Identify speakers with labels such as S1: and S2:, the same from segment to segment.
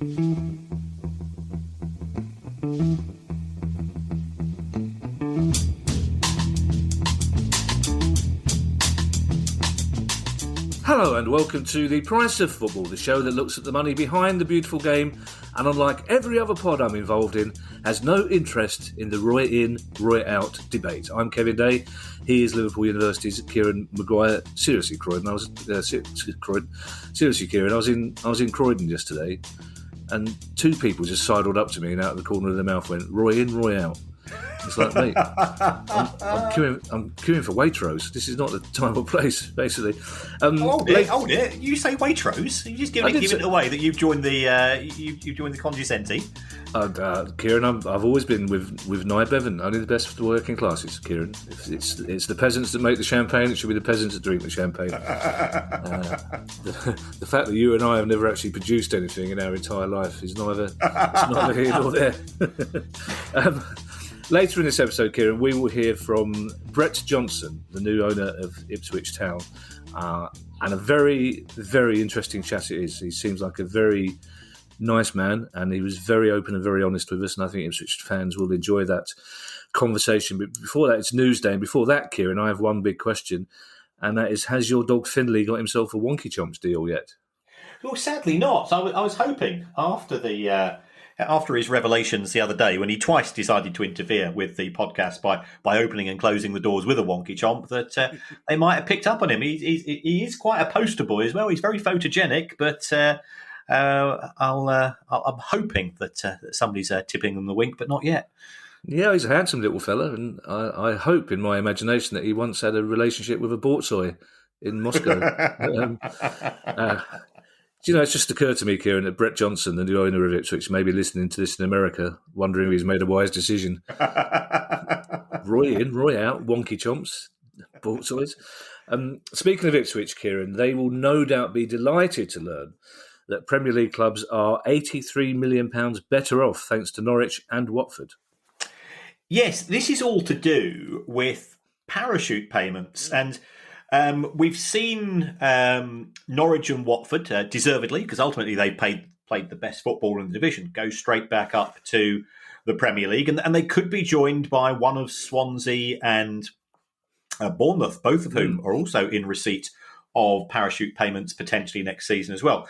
S1: Hello and welcome to The Price of Football, the show that looks at the money behind the beautiful game and, unlike every other pod I'm involved in, has no interest in the Roy in, Roy out debate. I'm Kevin Day. He is Liverpool University's Kieran Maguire. Seriously, Croydon. Seriously, Kieran. I was in Croydon yesterday, and two people just sidled up to me and out of the corner of their mouth went, "Roy in, Roy out." It's like, mate, I'm queuing for Waitrose. This is not the time or place, basically.
S2: Hold it! You say Waitrose? You just give it away that you've joined the Condescenti.
S1: Kieran, I've always been with Nye Bevan. Only the best for the working classes, Kieran. It's the peasants that make the champagne. It should be the peasants that drink the champagne. The fact that you and I have never actually produced anything in our entire life is neither here nor there. Later in this episode, Kieran, we will hear from Brett Johnson, the new owner of Ipswich Town, and a very, very interesting chat it is. He seems like a very nice man, and he was very open and very honest with us, and I think Ipswich fans will enjoy that conversation. But before that, it's Newsday, and before that, Kieran, I have one big question, and that is, has your dog Finley got himself a Wonky Chomps deal yet?
S2: Well, sadly not. I was hoping after his revelations the other day, when he twice decided to interfere with the podcast by opening and closing the doors with a Wonky Chomp, that they might have picked up on him. He is quite a poster boy as well. He's very photogenic, but I'm hoping that somebody's tipping them the wink, but not yet.
S1: Yeah, he's a handsome little fella, and I hope in my imagination that he once had a relationship with a borzoi in Moscow. It's just occurred to me, Kieran, that Brett Johnson, the new owner of Ipswich, may be listening to this in America, wondering if he's made a wise decision. Roy in, Roy out, Wonky Chomps, borzois. Speaking of Ipswich, Kieran, they will no doubt be delighted to learn that Premier League clubs are £83 million better off thanks to Norwich and Watford.
S2: Yes, this is all to do with parachute payments, and we've seen Norwich and Watford, deservedly, because ultimately they played the best football in the division, go straight back up to the Premier League, and they could be joined by one of Swansea and Bournemouth, both of whom are also in receipt of parachute payments potentially next season as well.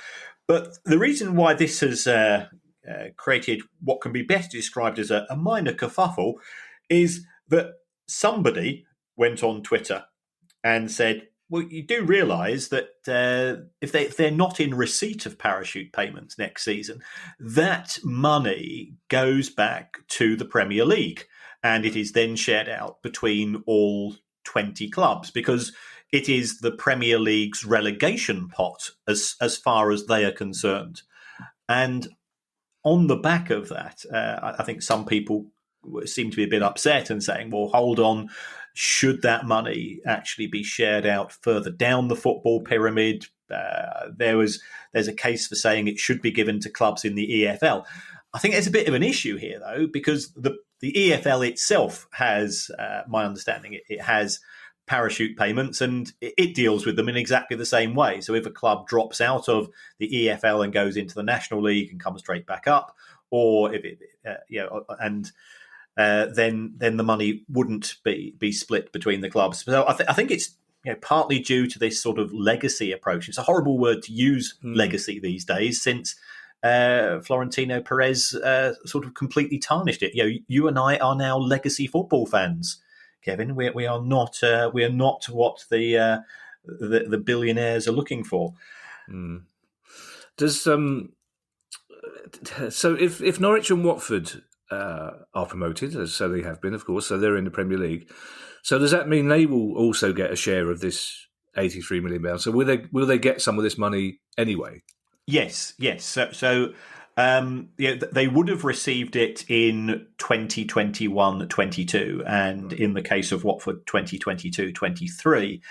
S2: But the reason why this has created what can be best described as a minor kerfuffle is that somebody went on Twitter and said, well, you do realise that if they're not in receipt of parachute payments next season, that money goes back to the Premier League, and it is then shared out between all 20 clubs, because it is the Premier League's relegation pot as far as they are concerned. And on the back of that, I think some people seem to be a bit upset and saying, well, hold on, should that money actually be shared out further down the football pyramid? There's a case for saying it should be given to clubs in the EFL. I think there's a bit of an issue here, though, because the EFL itself has, my understanding, it has parachute payments, and it deals with them in exactly the same way. So if a club drops out of the EFL and goes into the National League and comes straight back up, or if it, then the money wouldn't be split between the clubs. So I think it's partly due to this sort of legacy approach. It's a horrible word to use, legacy, these days, since Florentino Perez sort of completely tarnished it. You and I are now legacy football fans, Kevin. We are not what the billionaires are looking for.
S1: Does so if Norwich and Watford are promoted, so they have been, of course, so they're in the Premier League. So does that mean they will also get a share of this £83 million? So will they get some of this money anyway?
S2: Yes. So they would have received it in 2021-22, and in the case of Watford, 2022-23.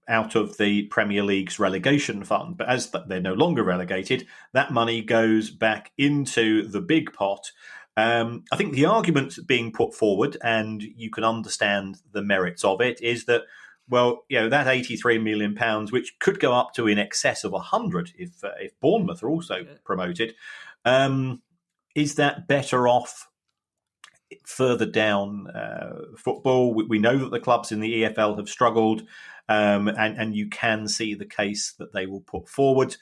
S2: Out of the Premier League's relegation fund. But as they're no longer relegated, that money goes back into the big pot. I think the argument being put forward, and you can understand the merits of it, is that, Well, that £83 million, which could go up to in excess of 100 if Bournemouth are also promoted, is that better off further down football? We know that the clubs in the EFL have struggled, and you can see the case that they will put forward.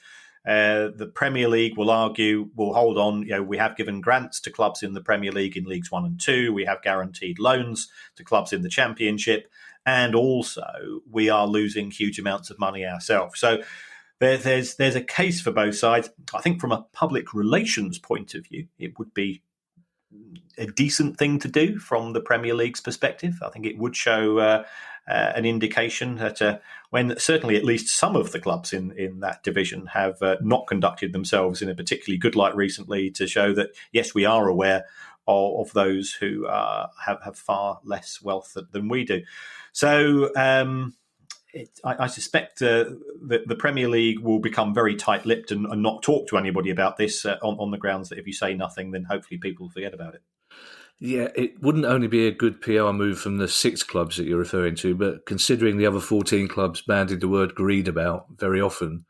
S2: The Premier League will argue, well, hold on, we have given grants to clubs in the Premier League in Leagues 1 and 2. We have guaranteed loans to clubs in the Championship. And also, we are losing huge amounts of money ourselves. So there's a case for both sides. I think from a public relations point of view, it would be a decent thing to do from the Premier League's perspective. I think it would show an indication that when certainly at least some of the clubs in that division have not conducted themselves in a particularly good light recently, to show that, yes, we are aware of those who have far less wealth than we do. So I suspect that the Premier League will become very tight-lipped and not talk to anybody about this on the grounds that if you say nothing, then hopefully people forget about it.
S1: Yeah, it wouldn't only be a good PR move from the 6 clubs that you're referring to, but considering the other 14 clubs bandied the word greed about very often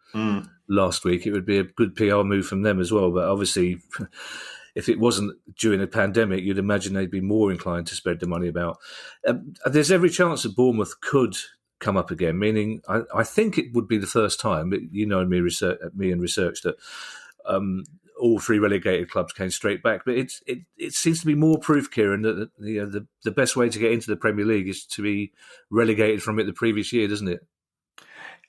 S1: last week, it would be a good PR move from them as well. But obviously, if it wasn't during a pandemic, you'd imagine they'd be more inclined to spread the money about. There's every chance that Bournemouth could come up again, meaning I think it would be the first time, but me and research, that all 3 relegated clubs came straight back. But it seems to be more proof, Kieran, that the best way to get into the Premier League is to be relegated from it the previous year, doesn't it?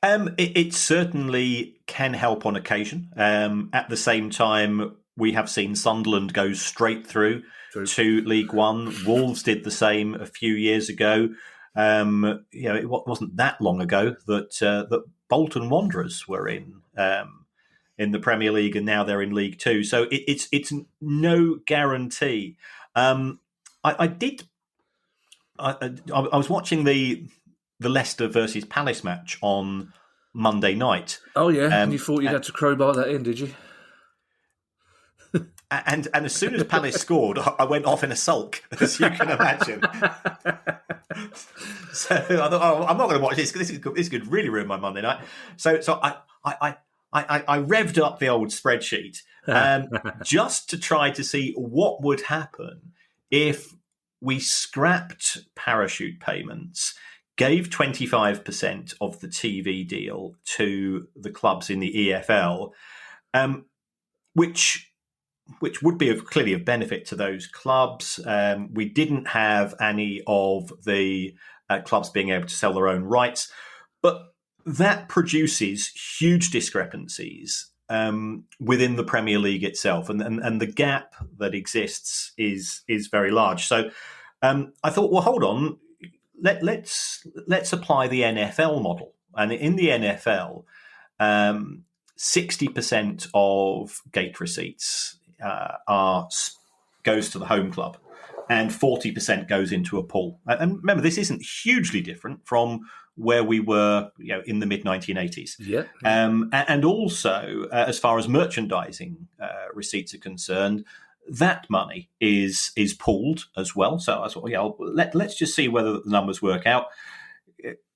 S2: It certainly can help on occasion. At the same time, we have seen Sunderland go straight through to League One. Wolves did the same a few years ago. It wasn't that long ago that Bolton Wanderers were in the Premier League, and now they're in League Two. So it's no guarantee. I was watching the Leicester versus Palace match on Monday night.
S1: Oh yeah, and you thought you'd had to crowbar that in, did you?
S2: And as soon as Palace scored, I went off in a sulk, as you can imagine. So I thought, I'm not going to watch this. This could really ruin my Monday night. So I revved up the old spreadsheet just to try to see what would happen if we scrapped parachute payments, gave 25% of the TV deal to the clubs in the EFL, which would be clearly of benefit to those clubs. We didn't have any of the clubs being able to sell their own rights, but that produces huge discrepancies within the Premier League itself, and the gap that exists is very large. So I thought, well, hold on, let's apply the NFL model, and in the NFL, 60% of gate receipts goes to the home club, and 40% goes into a pool. And remember, this isn't hugely different from where we were, in the mid 1980s.
S1: Yeah.
S2: And also, as far as merchandising receipts are concerned, that money is pooled as well. So I thought, let's just see whether the numbers work out.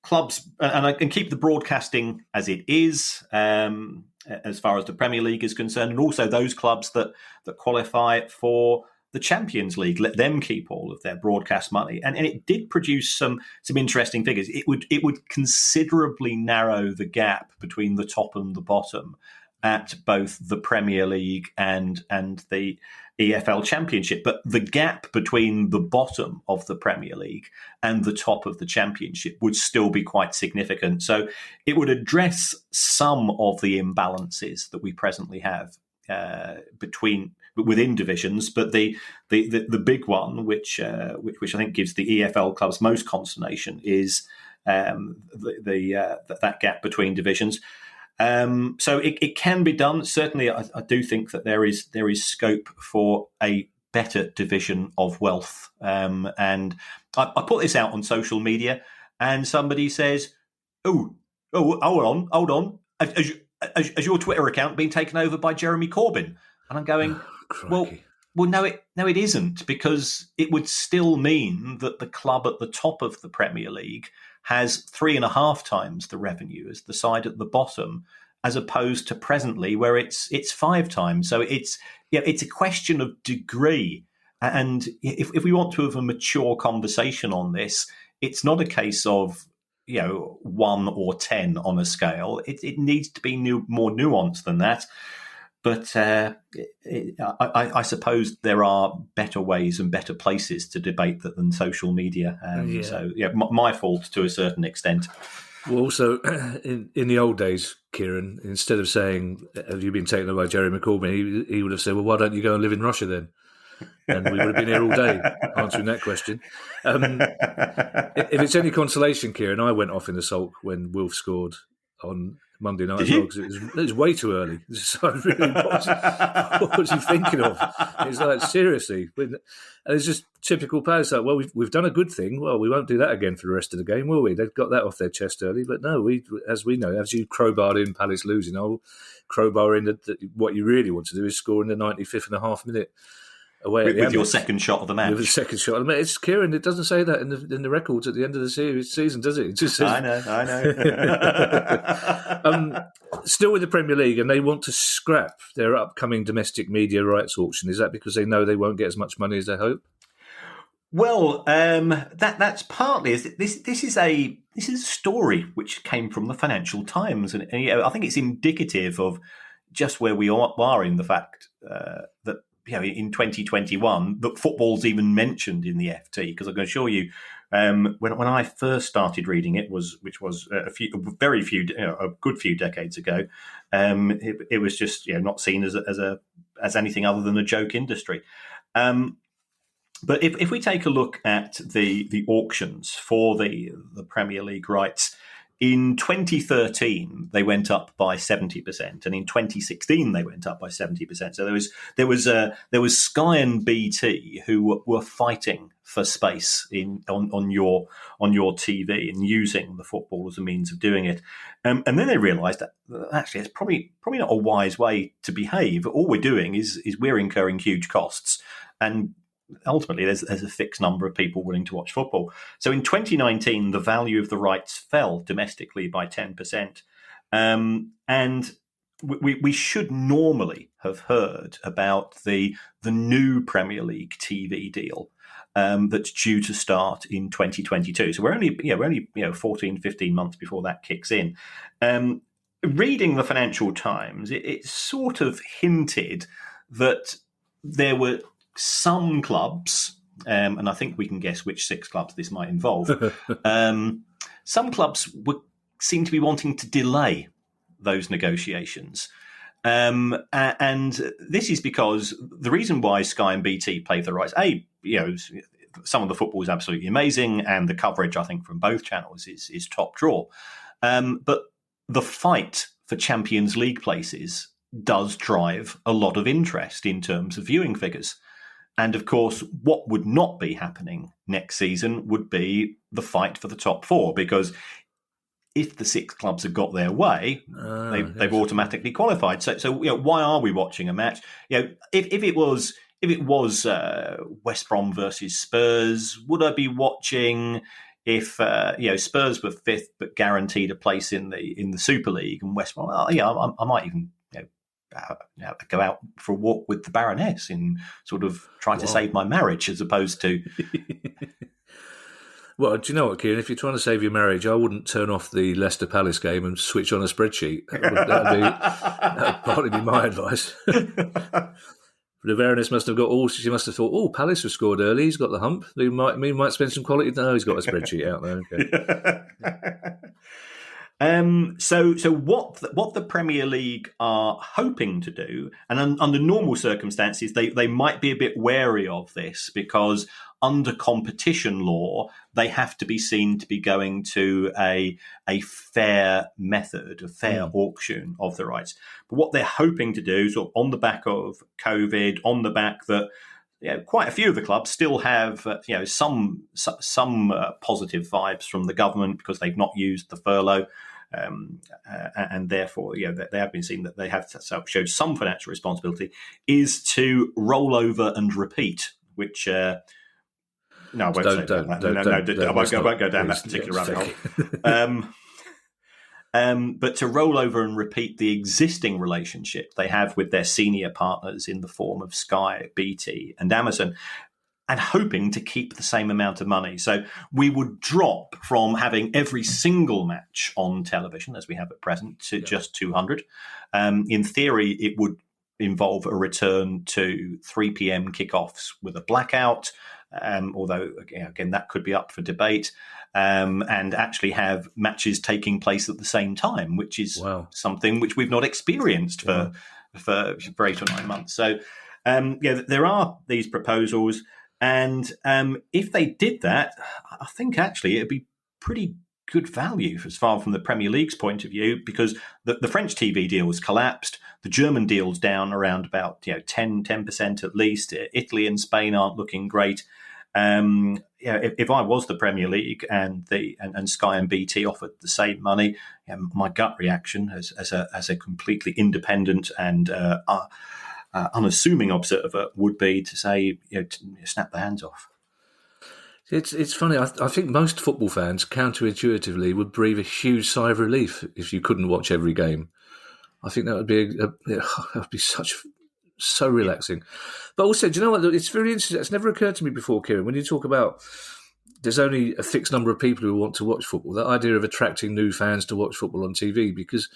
S2: Clubs, and I can keep the broadcasting as it is, as far as the Premier League is concerned, and also those clubs that qualify for the Champions League, let them keep all of their broadcast money. And it did produce some interesting figures. It would considerably narrow the gap between the top and the bottom at both the Premier League and the EFL Championship. But the gap between the bottom of the Premier League and the top of the Championship would still be quite significant. So it would address some of the imbalances that we presently have within divisions, but the big one, which I think gives the EFL clubs most consternation, is that gap between divisions. So it can be done. Certainly, I do think that there is scope for a better division of wealth. And I put this out on social media, and somebody says, "Oh, hold on. Has your Twitter account been taken over by Jeremy Corbyn?" And I'm going, well, no, it isn't, because it would still mean that the club at the top of the Premier League has 3.5 times the revenue as the side at the bottom, as opposed to presently where it's 5 times. So it's a question of degree. And if we want to have a mature conversation on this, it's not a case of 1 or 10 on a scale. It needs to be more nuanced than that. But I suppose there are better ways and better places to debate that than social media. So, my fault to a certain extent.
S1: Well, also, in the old days, Kieran, instead of saying, have you been taken over by Jerry McCormick, he would have said, well, why don't you go and live in Russia then? And we would have been here all day answering that question. If it's any consolation, Kieran, I went off in the sulk when Wolf scored on Monday night as well, because it was way too early. So really, what was he thinking of? It's like, seriously. And it's just typical players like, well, we've done a good thing. Well, we won't do that again for the rest of the game, will we? They've got that off their chest early. But no, as we know, as you crowbarred in Palace losing, I'll crowbar in what you really want to do is score in the 95th and a half minute.
S2: Away with your second shot of the match.
S1: With the second shot of the match. It's Kieran. It doesn't say that in the records at the end of the season, does it? It just says,
S2: I
S1: know. Still with the Premier League, and they want to scrap their upcoming domestic media rights auction. Is that because they know they won't get as much money as they hope?
S2: Well, that's partly. This is a story which came from the Financial Times, and I think it's indicative of just where we are in the fact that. In 2021, that football's even mentioned in the FT, because I can assure you, when I first started reading it, which was a good few decades ago, it was just not seen as anything other than a joke industry. But if we take a look at the auctions for the Premier League rights. In 2013, they went up by 70%, and in 2016, they went up by 70%. So there was Sky and BT who were fighting for space on your TV and using the football as a means of doing it. And then they realised that actually it's probably not a wise way to behave. All we're doing is we're incurring huge costs, and ultimately, there's a fixed number of people willing to watch football. So in 2019, the value of the rights fell domestically by 10%. And we should normally have heard about the new Premier League TV deal that's due to start in 2022. So we're only 14, 15 months before that kicks in. Reading the Financial Times, it sort of hinted that there were some clubs, and I think we can guess which 6 clubs this might involve. Some clubs seem to be wanting to delay those negotiations. And this is because the reason why Sky and BT play for the rights, some of the football is absolutely amazing, and the coverage, I think, from both channels is top draw. But the fight for Champions League places does drive a lot of interest in terms of viewing figures. And of course, what would not be happening next season would be the fight for the top 4, because if the 6 clubs have got their way, they've automatically qualified. So why are we watching a match? If it was West Brom versus Spurs, would I be watching? If Spurs were 5th but guaranteed a place in the Super League, and West Brom, I might even go out for a walk with the Baroness and sort of try to save my marriage, as opposed to.
S1: Well, do you know what, Kieran? If you're trying to save your marriage, I wouldn't turn off the Leicester Palace game and switch on a spreadsheet. That would probably be my advice. The Baroness must have she must have thought, Palace was scored early, he's got the hump. He might spend some quality. No, he's got a spreadsheet out there. Okay.
S2: So what the Premier League are hoping to do, and under normal circumstances, they might be a bit wary of this, because under competition law, they have to be seen to be going to a fair method, a fair auction of the rights. But what they're hoping to do, sort of on the back of COVID, on the back that quite a few of the clubs still have some positive vibes from the government because they've not used the furlough. And therefore, they have been seen that they have showed some financial responsibility, is to roll over and repeat, which No, I won't say that. I won't go down that particular rabbit hole. But to roll over and repeat the existing relationship they have with their senior partners in the form of Sky, BT, and Amazon, and hoping to keep the same amount of money. So we would drop from having every single match on television, as we have at present, to just 200. In theory, it would involve a return to 3 p.m. kickoffs with a blackout, although, again, that could be up for debate, and actually have matches taking place at the same time, which is something which we've not experienced for 8 or 9 months. So, there are these proposals. And if they did that, I think actually it'd be pretty good value as far from the Premier League's point of view, because the French TV deal was collapsed. The German deal's down around about 10% at least. Italy and Spain aren't looking great. If I was the Premier League and Sky and BT offered the same money, my gut reaction as a completely independent and unassuming observer would be to say, snap the hands off.
S1: It's funny. I think most football fans, counterintuitively, would breathe a huge sigh of relief if you couldn't watch every game. I think that would be so relaxing. But also, do you know what? It's very interesting. It's never occurred to me before, Kieran. When you talk about there's only a fixed number of people who want to watch football, that idea of attracting new fans to watch football on TV, because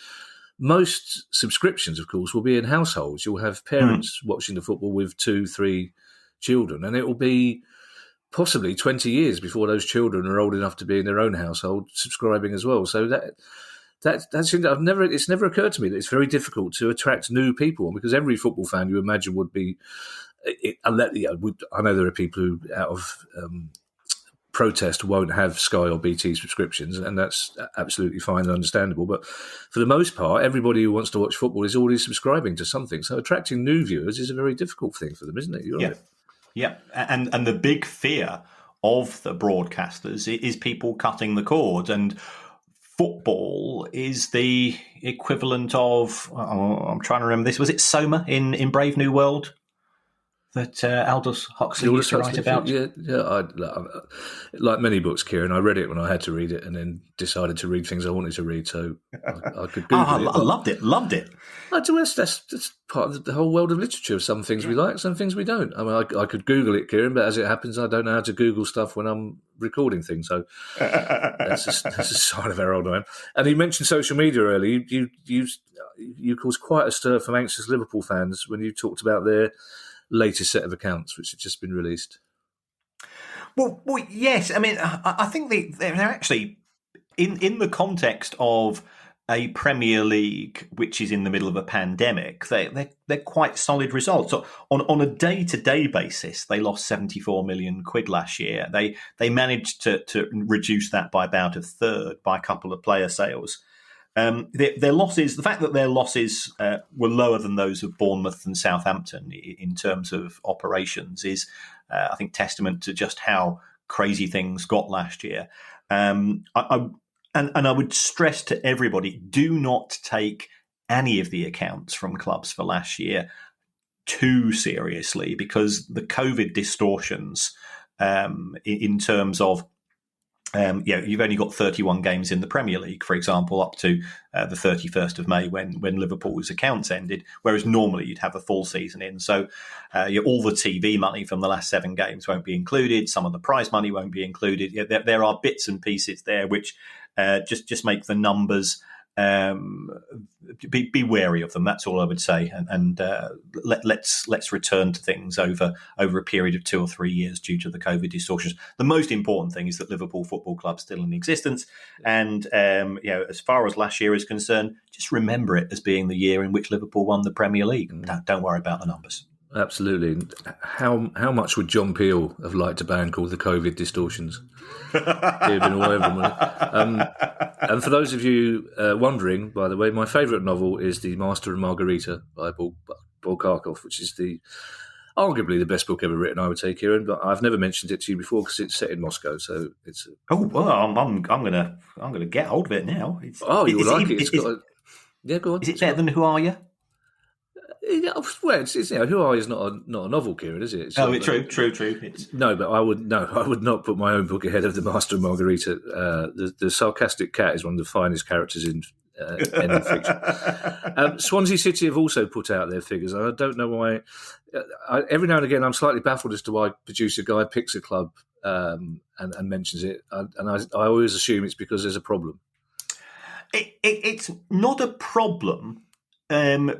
S1: most subscriptions, of course, will be in households. You'll have parents watching the football with 2-3 children, and it will be possibly 20 years before those children are old enough to be in their own household subscribing as well. So it's never occurred to me that it's very difficult to attract new people, because every football fan you imagine would be. I know there are people who, out of protest, won't have Sky or BT subscriptions, and that's absolutely fine and understandable. But for the most part, everybody who wants to watch football is already subscribing to something. So attracting new viewers is a very difficult thing for them, isn't it?
S2: Yeah, and the big fear of the broadcasters is people cutting the cord, and football is the equivalent of, I'm trying to remember this, was it Soma in Brave New World that Aldous Huxley used to write about?
S1: Yeah. Like many books, Kieran, I read it when I had to read it, and then decided to read things I wanted to read, so I could Google it.
S2: I loved it.
S1: That's part of the whole world of literature. Some things we like, some things we don't. I mean, I could Google it, Kieran, but as it happens, I don't know how to Google stuff when I'm recording things, so that's a sign of how old I am. And you mentioned social media earlier. You caused quite a stir from anxious Liverpool fans when you talked about their latest set of accounts, which have just been released.
S2: Well, yes. I mean, I think they're actually in the context of a Premier League which is in the middle of a pandemic. They're quite solid results. So on a day-to-day basis, they lost 74 million quid last year. They managed to reduce that by about a third by a couple of player sales. Their losses, the fact that their losses were lower than those of Bournemouth and Southampton in terms of operations is, I think, testament to just how crazy things got last year. I would stress to everybody, do not take any of the accounts from clubs for last year too seriously, because the COVID distortions in terms of you've only got 31 games in the Premier League, for example, up to the 31st of May when Liverpool's accounts ended, whereas normally you'd have a full season in. So all the TV money from the last 7 games won't be included. Some of the prize money won't be included. There are bits and pieces there which just make the numbers be wary of them. That's all I would say, and let's return to things over a period of 2 or 3 years due to the COVID distortions. The most important thing is that Liverpool Football Club's still in existence, and as far as last year is concerned, just remember it as being the year in which Liverpool won the Premier League. Don't worry about the numbers.
S1: Absolutely. How much would John Peel have liked a band called the COVID Distortions? He'd have been all over them, wouldn't he? And for those of you wondering, by the way, my favourite novel is The Master and Margarita by Paul Karkoff, which is arguably the best book ever written, I would say, Kieran. But I've never mentioned it to you before because it's set in Moscow, so it's.
S2: I'm gonna get hold of it now.
S1: You like it? Yeah, go on.
S2: Is it better than Who Are You?
S1: Well, it's Who Are You is not a novel, Kieran, is it? It's
S2: true.
S1: No, but I would not put my own book ahead of The Master and Margarita. The sarcastic cat is one of the finest characters in any fiction. Swansea City have also put out their figures. I don't know why. Every now and again, I'm slightly baffled as to why producer guy picks a club and mentions it, and I always assume it's because there's a problem.
S2: It's not a problem. And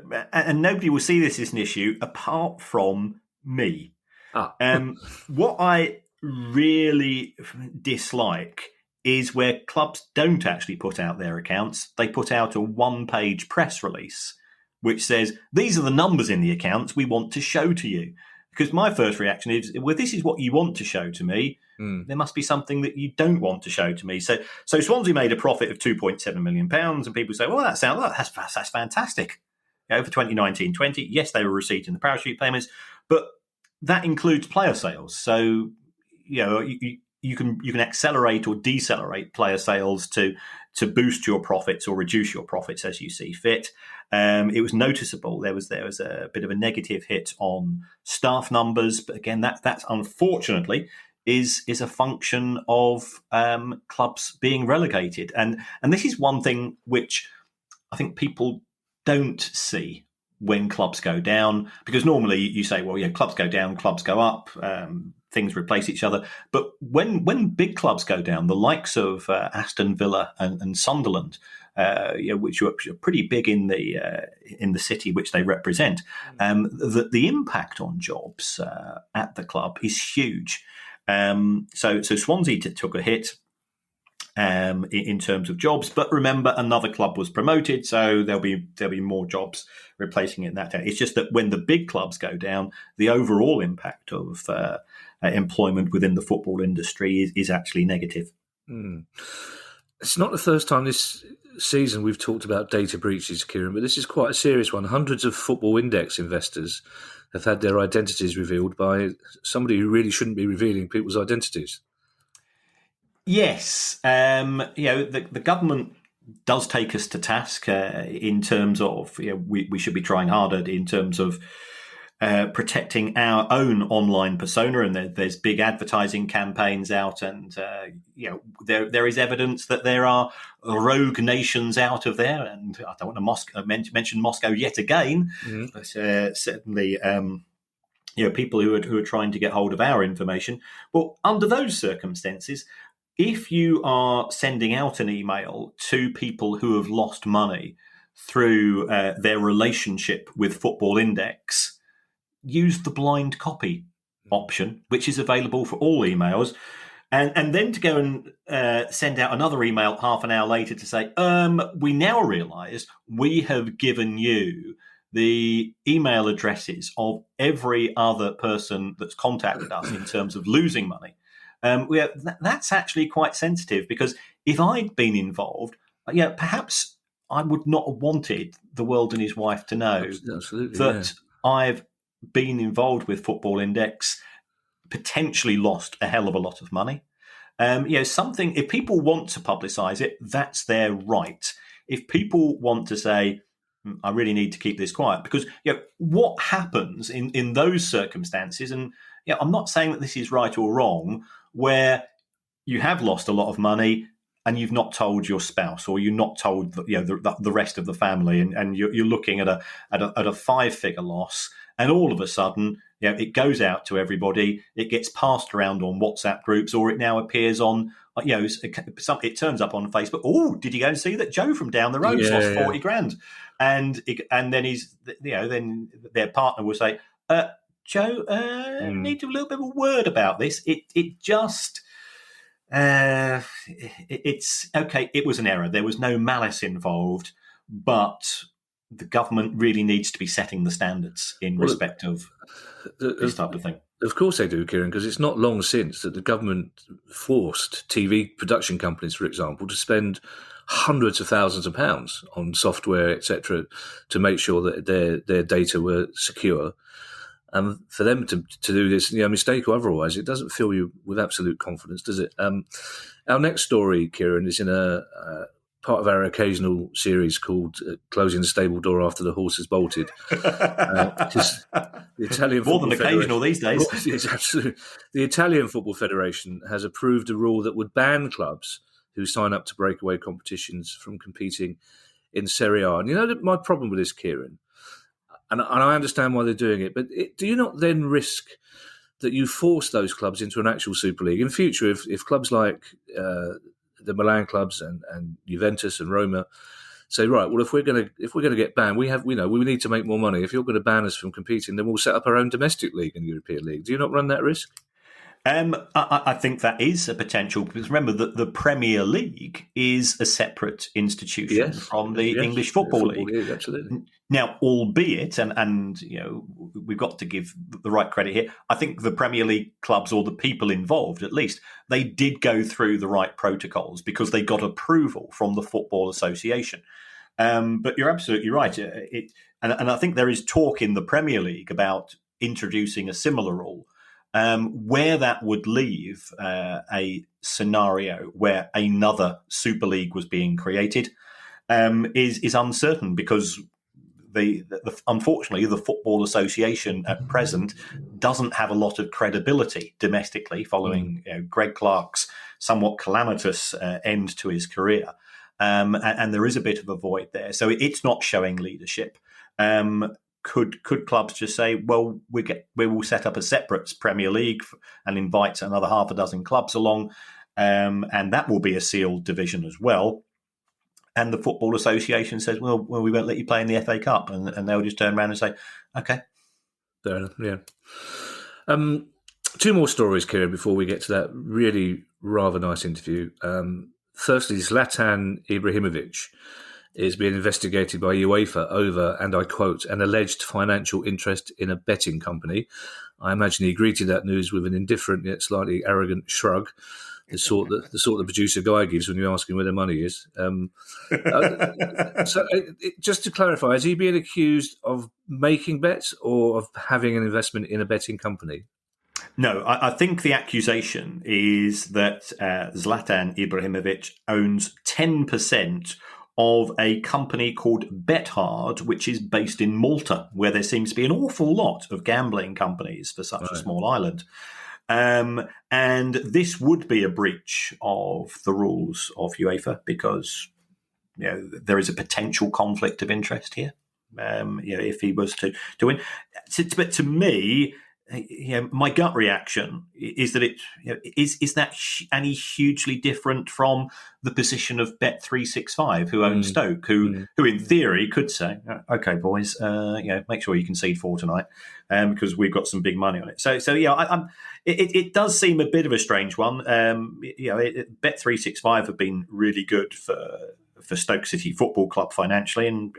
S2: nobody will see this as an issue apart from me. What I really dislike is where clubs don't actually put out their accounts. They put out a one-page press release which says, these are the numbers in the accounts we want to show to you. Because my first reaction is, well, this is what you want to show to me. There must be something that you don't want to show to me. So Swansea made a profit of £2.7 million, and people say, well, that's fantastic. For 2019-20, yes, they were receiving the parachute payments, but that includes player sales. So, you can accelerate or decelerate player sales to boost your profits or reduce your profits as you see fit. It was noticeable. There was a bit of a negative hit on staff numbers, but again, that's unfortunately is a function of clubs being relegated, and this is one thing which I think people don't see when clubs go down, because normally you say, well, yeah, clubs go down, clubs go up, things replace each other. But when big clubs go down, the likes of Aston Villa and Sunderland, which are pretty big in the city which they represent, the impact on jobs at the club is huge. So Swansea took a hit in terms of jobs, but remember, another club was promoted, so there'll be more jobs replacing it in that day. It's just that when the big clubs go down, the overall impact of employment within the football industry is actually negative.
S1: It's not the first time this season we've talked about data breaches, Kieran, but this is quite a serious one. Hundreds of Football Index investors have had their identities revealed by somebody who really shouldn't be revealing people's identities.
S2: Yes, the government does take us to task in terms of we should be trying harder in terms of protecting our own online persona, and there's big advertising campaigns out, and there is evidence that there are rogue nations out of there, and I don't want to mention Moscow yet again, but certainly. People who are trying to get hold of our information. Well, under those circumstances, if you are sending out an email to people who have lost money through their relationship with Football Index, use the blind copy option, which is available for all emails. And then to go and send out another email half an hour later to say, we now realise we have given you the email addresses of every other person that's contacted us in terms of losing money. That's actually quite sensitive, because if I'd been involved, perhaps I would not have wanted the world and his wife to know that I've been involved with Football Index, potentially lost a hell of a lot of money. Something, if people want to publicise it, that's their right. If people want to say, I really need to keep this quiet, because what happens in those circumstances, and I'm not saying that this is right or wrong, where you have lost a lot of money and you've not told your spouse, or you're not told the rest of the family, and you're looking at a 5-figure loss, and all of a sudden it goes out to everybody, it gets passed around on WhatsApp groups, or it now appears on it turns up on Facebook. Oh, did you go and see that Joe from down the road lost 40 grand? And then then their partner will say, Joe, need a little bit of a word about this. It's okay. It was an error. There was no malice involved, but the government really needs to be setting the standards in respect of this type of thing.
S1: Of course they do, Kieran, because it's not long since that the government forced TV production companies, for example, to spend hundreds of thousands of pounds on software, etc., to make sure that their data were secure. And for them to do this, mistake or otherwise, it doesn't fill you with absolute confidence, does it? Our next story, Kieran, is in a part of our occasional series called "Closing the Stable Door After the Horse Has Bolted." Because the Italian
S2: More
S1: Football
S2: than occasional these days.
S1: Yes, absolutely. The Italian Football Federation has approved a rule that would ban clubs who sign up to breakaway competitions from competing in Serie A. And you know my problem with this, Kieran, and I understand why they're doing it, but do you not then risk that you force those clubs into an actual Super League in future? If clubs like the Milan clubs and Juventus and Roma say, right, well, if we're going to get banned, we need to make more money. If you're going to ban us from competing, then we'll set up our own domestic league and European league. Do you not run that risk?
S2: I think that is a potential, because remember that the Premier League is a separate institution from the English Football League.
S1: Absolutely.
S2: Now, albeit, and we've got to give the right credit here, I think the Premier League clubs, or the people involved at least, they did go through the right protocols because they got approval from the Football Association. But you're absolutely right. And I think there is talk in the Premier League about introducing a similar rule. Where that would leave a scenario where another Super League was being created is uncertain, because unfortunately the Football Association at present doesn't have a lot of credibility domestically following Greg Clark's somewhat calamitous end to his career. And there is a bit of a void there. So it's not showing leadership. Could clubs just say, well, we will set up a separate Premier League and invite another half a dozen clubs along, and that will be a sealed division as well. And the Football Association says, well, we won't let you play in the FA Cup, and they'll just turn around and say, okay.
S1: Fair enough, yeah. Two more stories, Kieran, before we get to that really rather nice interview. Firstly, Zlatan Ibrahimovic is being investigated by UEFA over, and I quote, an alleged financial interest in a betting company. I imagine he greeted that news with an indifferent yet slightly arrogant shrug, the sort that the producer guy gives when you ask him where the money is. Just to clarify, is he being accused of making bets or of having an investment in a betting company?
S2: No, I think the accusation is that Zlatan Ibrahimovic owns 10% of a company called BetHard, which is based in Malta, where there seems to be an awful lot of gambling companies for such a small island. And this would be a breach of the rules of UEFA, because there is a potential conflict of interest here. If he was to win, but to me, my gut reaction is that is that any hugely different from the position of Bet365, who owns Stoke, who in theory could say, okay, boys, make sure you concede 4 tonight, because we've got some big money on it. It does seem a bit of a strange one. Bet365 have been really good for Stoke City Football Club financially, and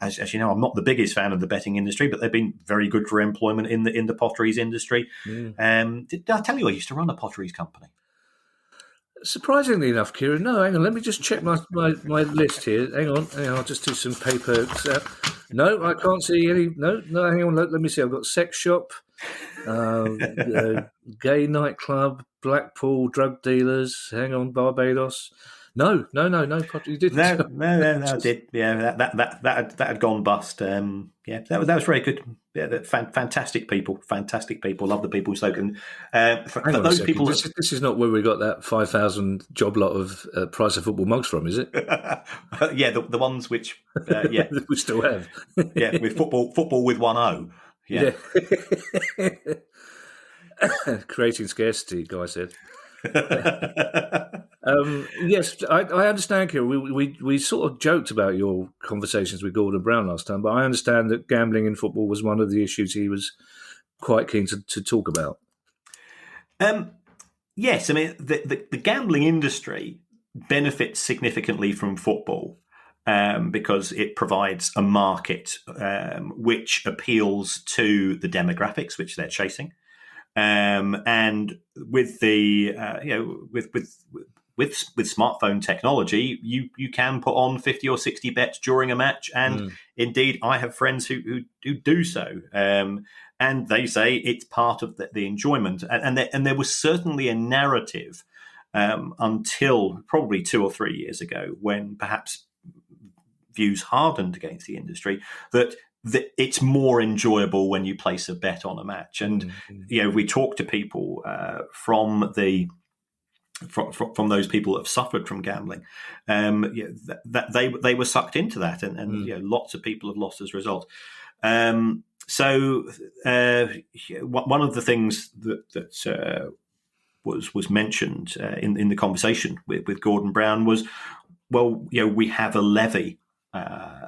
S2: as you know, I'm not the biggest fan of the betting industry, but they've been very good for employment in the potteries industry. Did I tell you I used to run a potteries company?
S1: Surprisingly enough, Kieran, no. Hang on, let me just check my list here. Hang on, I'll just do some paper. No, I can't see any. No. Hang on, let me see. I've got sex shop, gay nightclub, Blackpool, drug dealers. Hang on, Barbados. No, you didn't.
S2: No, I did. Yeah, that had gone bust. That was very good. Yeah, fantastic people. Love the people spoken. For those people,
S1: this is not where we got that 5,000 job lot of Price of Football mugs from, is it?
S2: Yeah, the ones which
S1: we still have.
S2: With football with 1 O. Yeah.
S1: Creating scarcity, guy said. Yes, I understand, Kieran. We sort of joked about your conversations with Gordon Brown last time, but I understand that gambling in football was one of the issues he was quite keen to talk about.
S2: Yes, I mean, the gambling industry benefits significantly from football because it provides a market which appeals to the demographics which they're chasing. And with the with smartphone technology, you can put on 50 or 60 bets during a match, and indeed, I have friends who do so, and they say it's part of the enjoyment. And there was certainly a narrative until probably 2 or 3 years ago, when perhaps views hardened against the industry, that it's more enjoyable when you place a bet on a match. And we talk to people from those people that have suffered from gambling, that they were sucked into that, and lots of people have lost as a result. So one of the things that was mentioned in the conversation with Gordon Brown was, well, we have a levy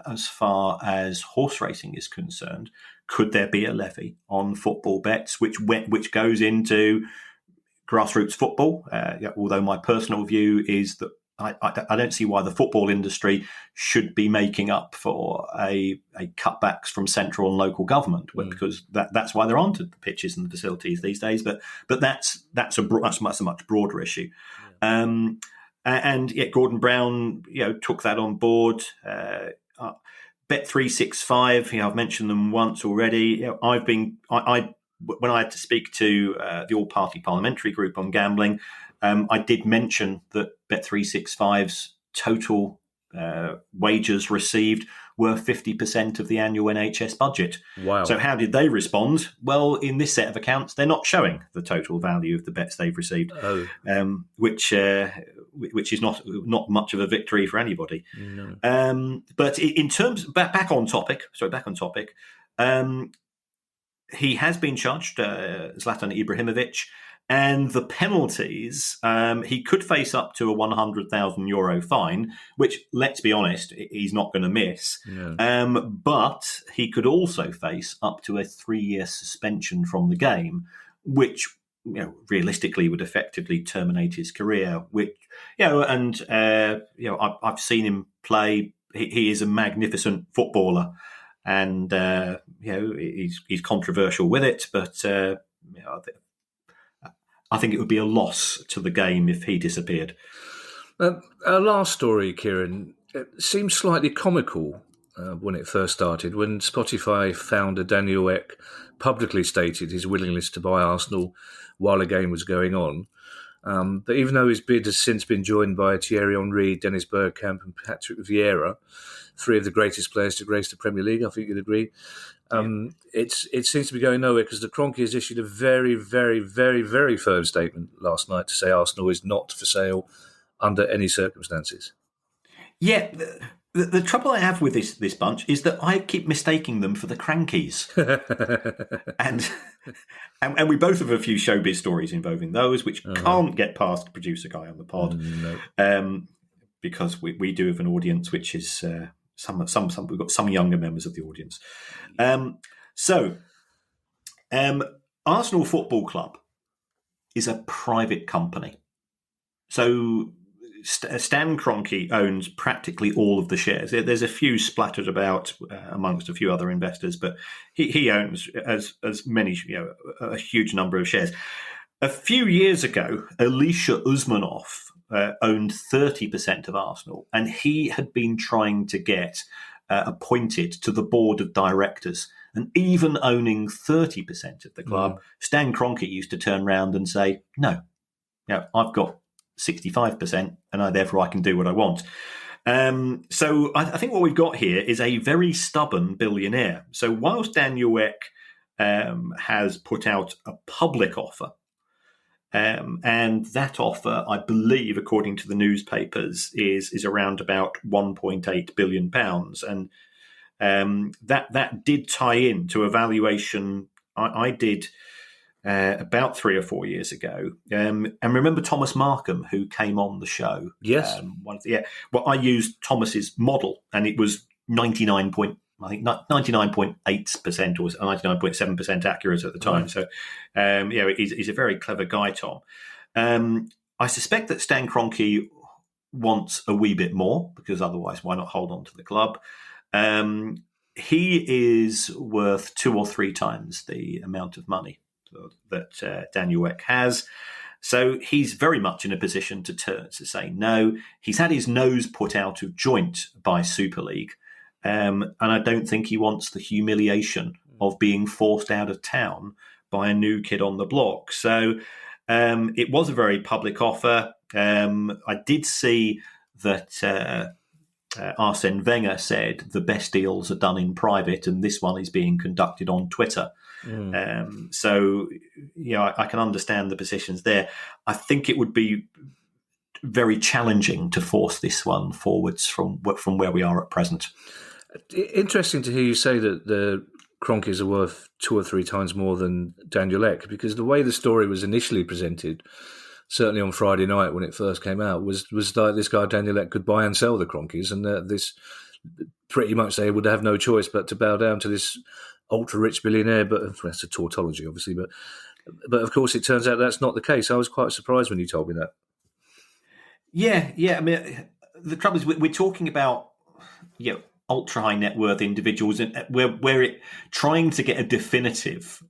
S2: as far as horse racing is concerned. Could there be a levy on football bets, which goes into grassroots football? Although my personal view is that I don't see why the football industry should be making up for a cutbacks from central and local government, because that's why they're onto the pitches and the facilities these days. But that's a much broader issue. And yet Gordon Brown, took that on board. Bet365, I've mentioned them once already. When I had to speak to the all-party parliamentary group on gambling, I did mention that Bet365's total wagers received were 50% of the annual NHS budget.
S1: Wow.
S2: So how did they respond? Well, in this set of accounts, they're not showing the total value of the bets they've received, which is not much of a victory for anybody. No. But in terms back on topic, he has been charged, Zlatan Ibrahimovic, and the penalties, he could face up to a €100,000 fine, which, let's be honest, he's not going to miss. No. But he could also face up to a 3-year suspension from the game, which realistically would effectively terminate his career. Which I've seen him play. He is a magnificent footballer, and he's controversial with it, but I think it would be a loss to the game if he disappeared.
S1: Our last story, Kieran, it seemed slightly comical when it first started, when Spotify founder Daniel Ek publicly stated his willingness to buy Arsenal while the game was going on. But even though his bid has since been joined by Thierry Henry, Dennis Bergkamp and Patrick Vieira, 3 of the greatest players to grace the Premier League, I think you'd agree, it seems to be going nowhere, because the Kroenkes issued a very, very, very, very firm statement last night to say Arsenal is not for sale under any circumstances.
S2: Yeah, the trouble I have with this bunch is that I keep mistaking them for the Kroenkes. and we both have a few showbiz stories involving those, which can't get past producer guy on the pod. No. Because we do have an audience which is we've got some younger members of the audience. Arsenal Football Club is a private company. So Stan Kroenke owns practically all of the shares. There's a few splattered about amongst a few other investors, but he owns as many, a huge number of shares. A few years ago, Alisher Usmanov owned 30% of Arsenal, and he had been trying to get appointed to the board of directors. And even owning 30% of the club, Stan Kroenke used to turn around and say, no, I've got 65%, and therefore I can do what I want. So I think what we've got here is a very stubborn billionaire. So whilst Daniel Ek has put out a public offer, and that offer, I believe, according to the newspapers, is around about £1.8 billion, and that did tie into a valuation I did about 3 or 4 years ago. And remember Thomas Markham, who came on the show?
S1: Yes.
S2: I used Thomas's model, and it was 99.8% or 99.7% accurate at the time. So, he's a very clever guy, Tom. I suspect that Stan Kroenke wants a wee bit more, because otherwise, why not hold on to the club? He is worth 2 or 3 times the amount of money that Daniel Ek has. So he's very much in a position to say no. He's had his nose put out of joint by Super League. And I don't think he wants the humiliation of being forced out of town by a new kid on the block. So it was a very public offer. I did see that Arsene Wenger said the best deals are done in private, and this one is being conducted on Twitter. So, I can understand the positions there. I think it would be very challenging to force this one forwards from where we are at present.
S1: Interesting to hear you say that the Kroenkes are worth 2 or 3 times more than Daniel Ek, because the way the story was initially presented, certainly on Friday night when it first came out, was that this guy Daniel Ek could buy and sell the Kroenkes, and this pretty much they would have no choice but to bow down to this ultra-rich billionaire. But that's a tautology, obviously. But of course, it turns out that's not the case. I was quite surprised when you told me that.
S2: Yeah. I mean, the trouble is we're talking about ultra high net worth individuals, and where trying to get a definitive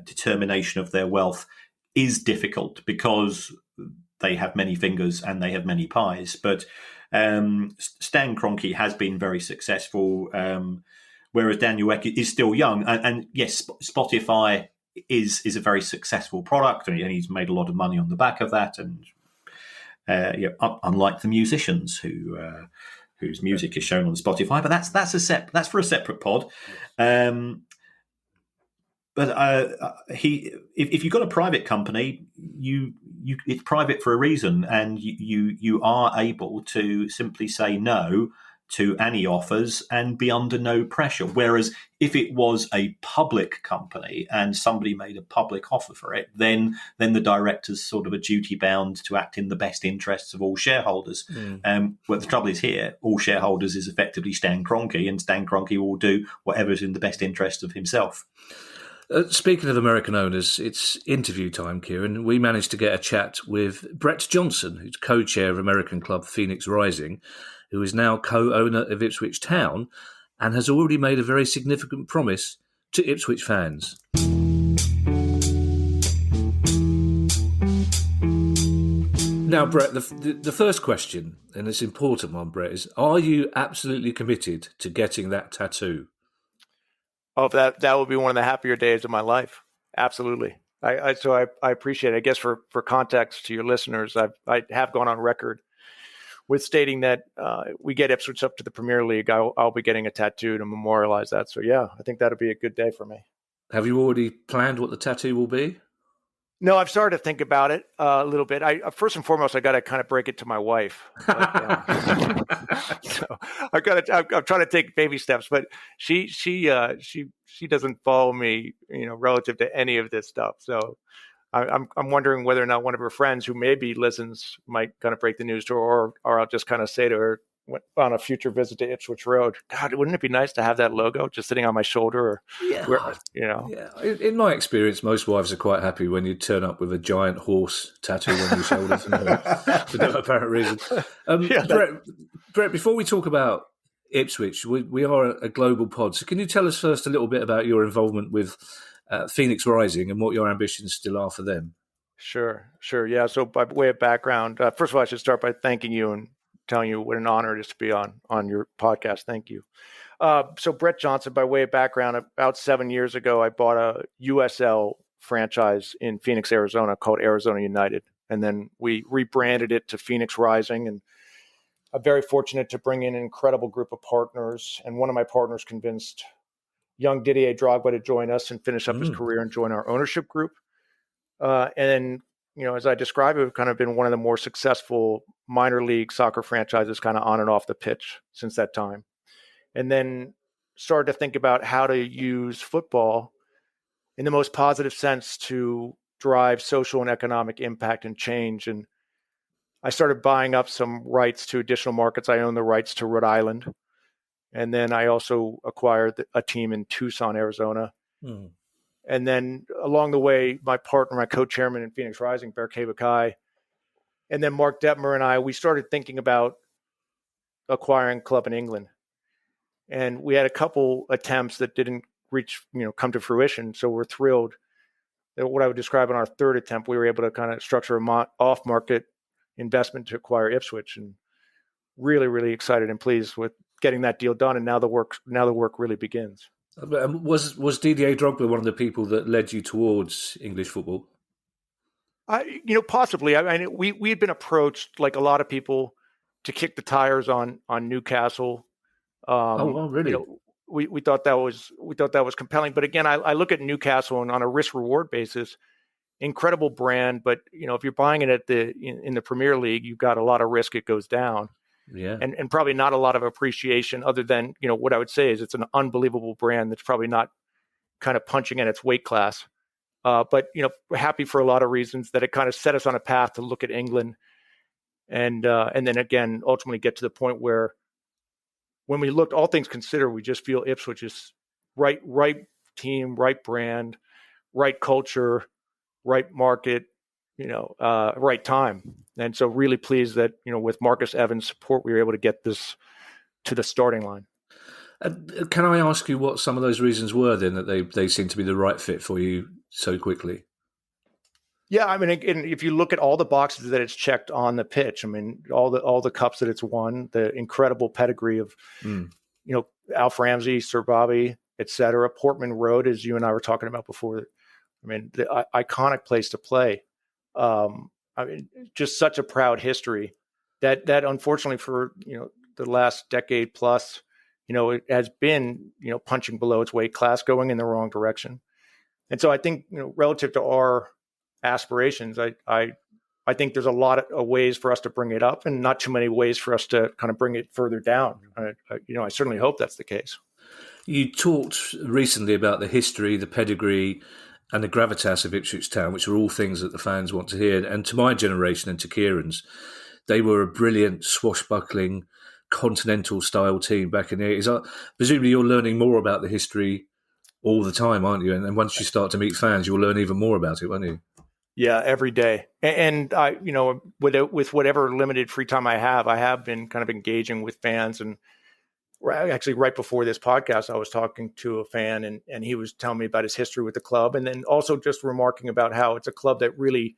S2: determination of their wealth is difficult because they have many fingers and they have many pies. But Stan Kroenke has been very successful, whereas Daniel Ek is still young. And yes, Spotify is a very successful product, and he's made a lot of money on the back of that. And unlike the musicians whose music is shown on Spotify, but that's for a separate pod. If you've got a private company, it's private for a reason, and you are able to simply say no to any offers and be under no pressure. Whereas if it was a public company and somebody made a public offer for it, then the directors sort of are duty bound to act in the best interests of all shareholders. But the trouble is here, all shareholders is effectively Stan Kroenke, and Stan Kroenke will do whatever is in the best interest of himself.
S1: Speaking of American owners, it's interview time, Kieran. We managed to get a chat with Brett Johnson, who's co-chair of American club Phoenix Rising, who is now co-owner of Ipswich Town and has already made a very significant promise to Ipswich fans. Now, Brett, the first question, and it's an important one, Brett, is are you absolutely committed to getting that tattoo?
S3: Oh, that would be one of the happier days of my life. Absolutely. I appreciate it. I guess for context to your listeners, I have gone on record with stating that we get Ipswich up to the Premier League. I'll be getting a tattoo to memorialize that. So yeah, I think that'll be a good day for me.
S1: Have you already planned what the tattoo will be?
S3: No, I've started to think about it a little bit. First and foremost, I got to kind of break it to my wife. So I'm trying to take baby steps, but she doesn't follow me, relative to any of this stuff. So I'm wondering whether or not one of her friends who maybe listens might kind of break the news to her, or I'll just kind of say to her on a future visit to Ipswich Road, God, wouldn't it be nice to have that logo just sitting on my shoulder? Or,
S1: Yeah. In my experience, most wives are quite happy when you turn up with a giant horse tattoo on your shoulder for no apparent reason. Brett, before we talk about Ipswich, we are a global pod. So can you tell us first a little bit about your involvement with Phoenix Rising and what your ambitions still are for them?
S3: Sure. Yeah. So by way of background, first of all, I should start by thanking you and telling you what an honor it is to be on your podcast. Thank you. So Brett Johnson, by way of background, about 7 years ago, I bought a USL franchise in Phoenix, Arizona called Arizona United. And then we rebranded it to Phoenix Rising. And I'm very fortunate to bring in an incredible group of partners. And one of my partners convinced young Didier Drogba to join us and finish up his career and join our ownership group. And then, as I described, we've kind of been one of the more successful minor league soccer franchises kind of on and off the pitch since that time. And then started to think about how to use football in the most positive sense to drive social and economic impact and change. And I started buying up some rights to additional markets. I own the rights to Rhode Island. And then I also acquired a team in Tucson, Arizona. And then along the way, my partner, my co-chairman in Phoenix Rising, Berkay Bakai, and then Mark Detmer and I, we started thinking about acquiring a club in England. And we had a couple attempts that didn't come to fruition. So we're thrilled that what I would describe in our third attempt, we were able to kind of structure an off-market investment to acquire Ipswich, and really, really excited and pleased with getting that deal done. And now the work really begins.
S1: Was Didier Drogba one of the people that led you towards English football?
S3: Possibly. I mean, we had been approached, like a lot of people, to kick the tires on Newcastle.
S1: Really?
S3: We thought that was compelling. But again, I look at Newcastle and on a risk reward basis, incredible brand. But if you're buying it in the Premier League, you've got a lot of risk. It goes down.
S1: Yeah.
S3: And probably not a lot of appreciation, other than what I would say is it's an unbelievable brand that's probably not kind of punching in its weight class. But we're happy for a lot of reasons that it kind of set us on a path to look at England, and then again ultimately get to the point where, when we looked, all things considered, we just feel Ipswich is right team, right brand, right culture, right market, right time. And so really pleased that with Marcus Evans' support, we were able to get this to the starting line.
S1: Can I ask you what some of those reasons were then, that they seem to be the right fit for you so quickly?
S3: Yeah, I mean, if you look at all the boxes that it's checked on the pitch, I mean, all the cups that it's won, the incredible pedigree of, Alf Ramsey, Sir Bobby, et cetera. Portman Road, as you and I were talking about before. I mean, the iconic place to play. I mean, just such a proud history that unfortunately for, the last decade plus, it has been, punching below its weight class, going in the wrong direction. And so I think, relative to our aspirations, I think there's a lot of ways for us to bring it up, and not too many ways for us to kind of bring it further down. I certainly hope that's the case.
S1: You talked recently about the history, the pedigree, and the gravitas of Ipswich Town, which are all things that the fans want to hear. And to my generation and to Kieran's, they were a brilliant, swashbuckling, continental-style team back in the 80s. Presumably you're learning more about the history all the time, aren't you? And once you start to meet fans, you'll learn even more about it, won't you?
S3: Yeah, every day. And I, with whatever limited free time I have been kind of engaging with fans. And actually, right before this podcast, I was talking to a fan, and he was telling me about his history with the club, and then also just remarking about how it's a club that really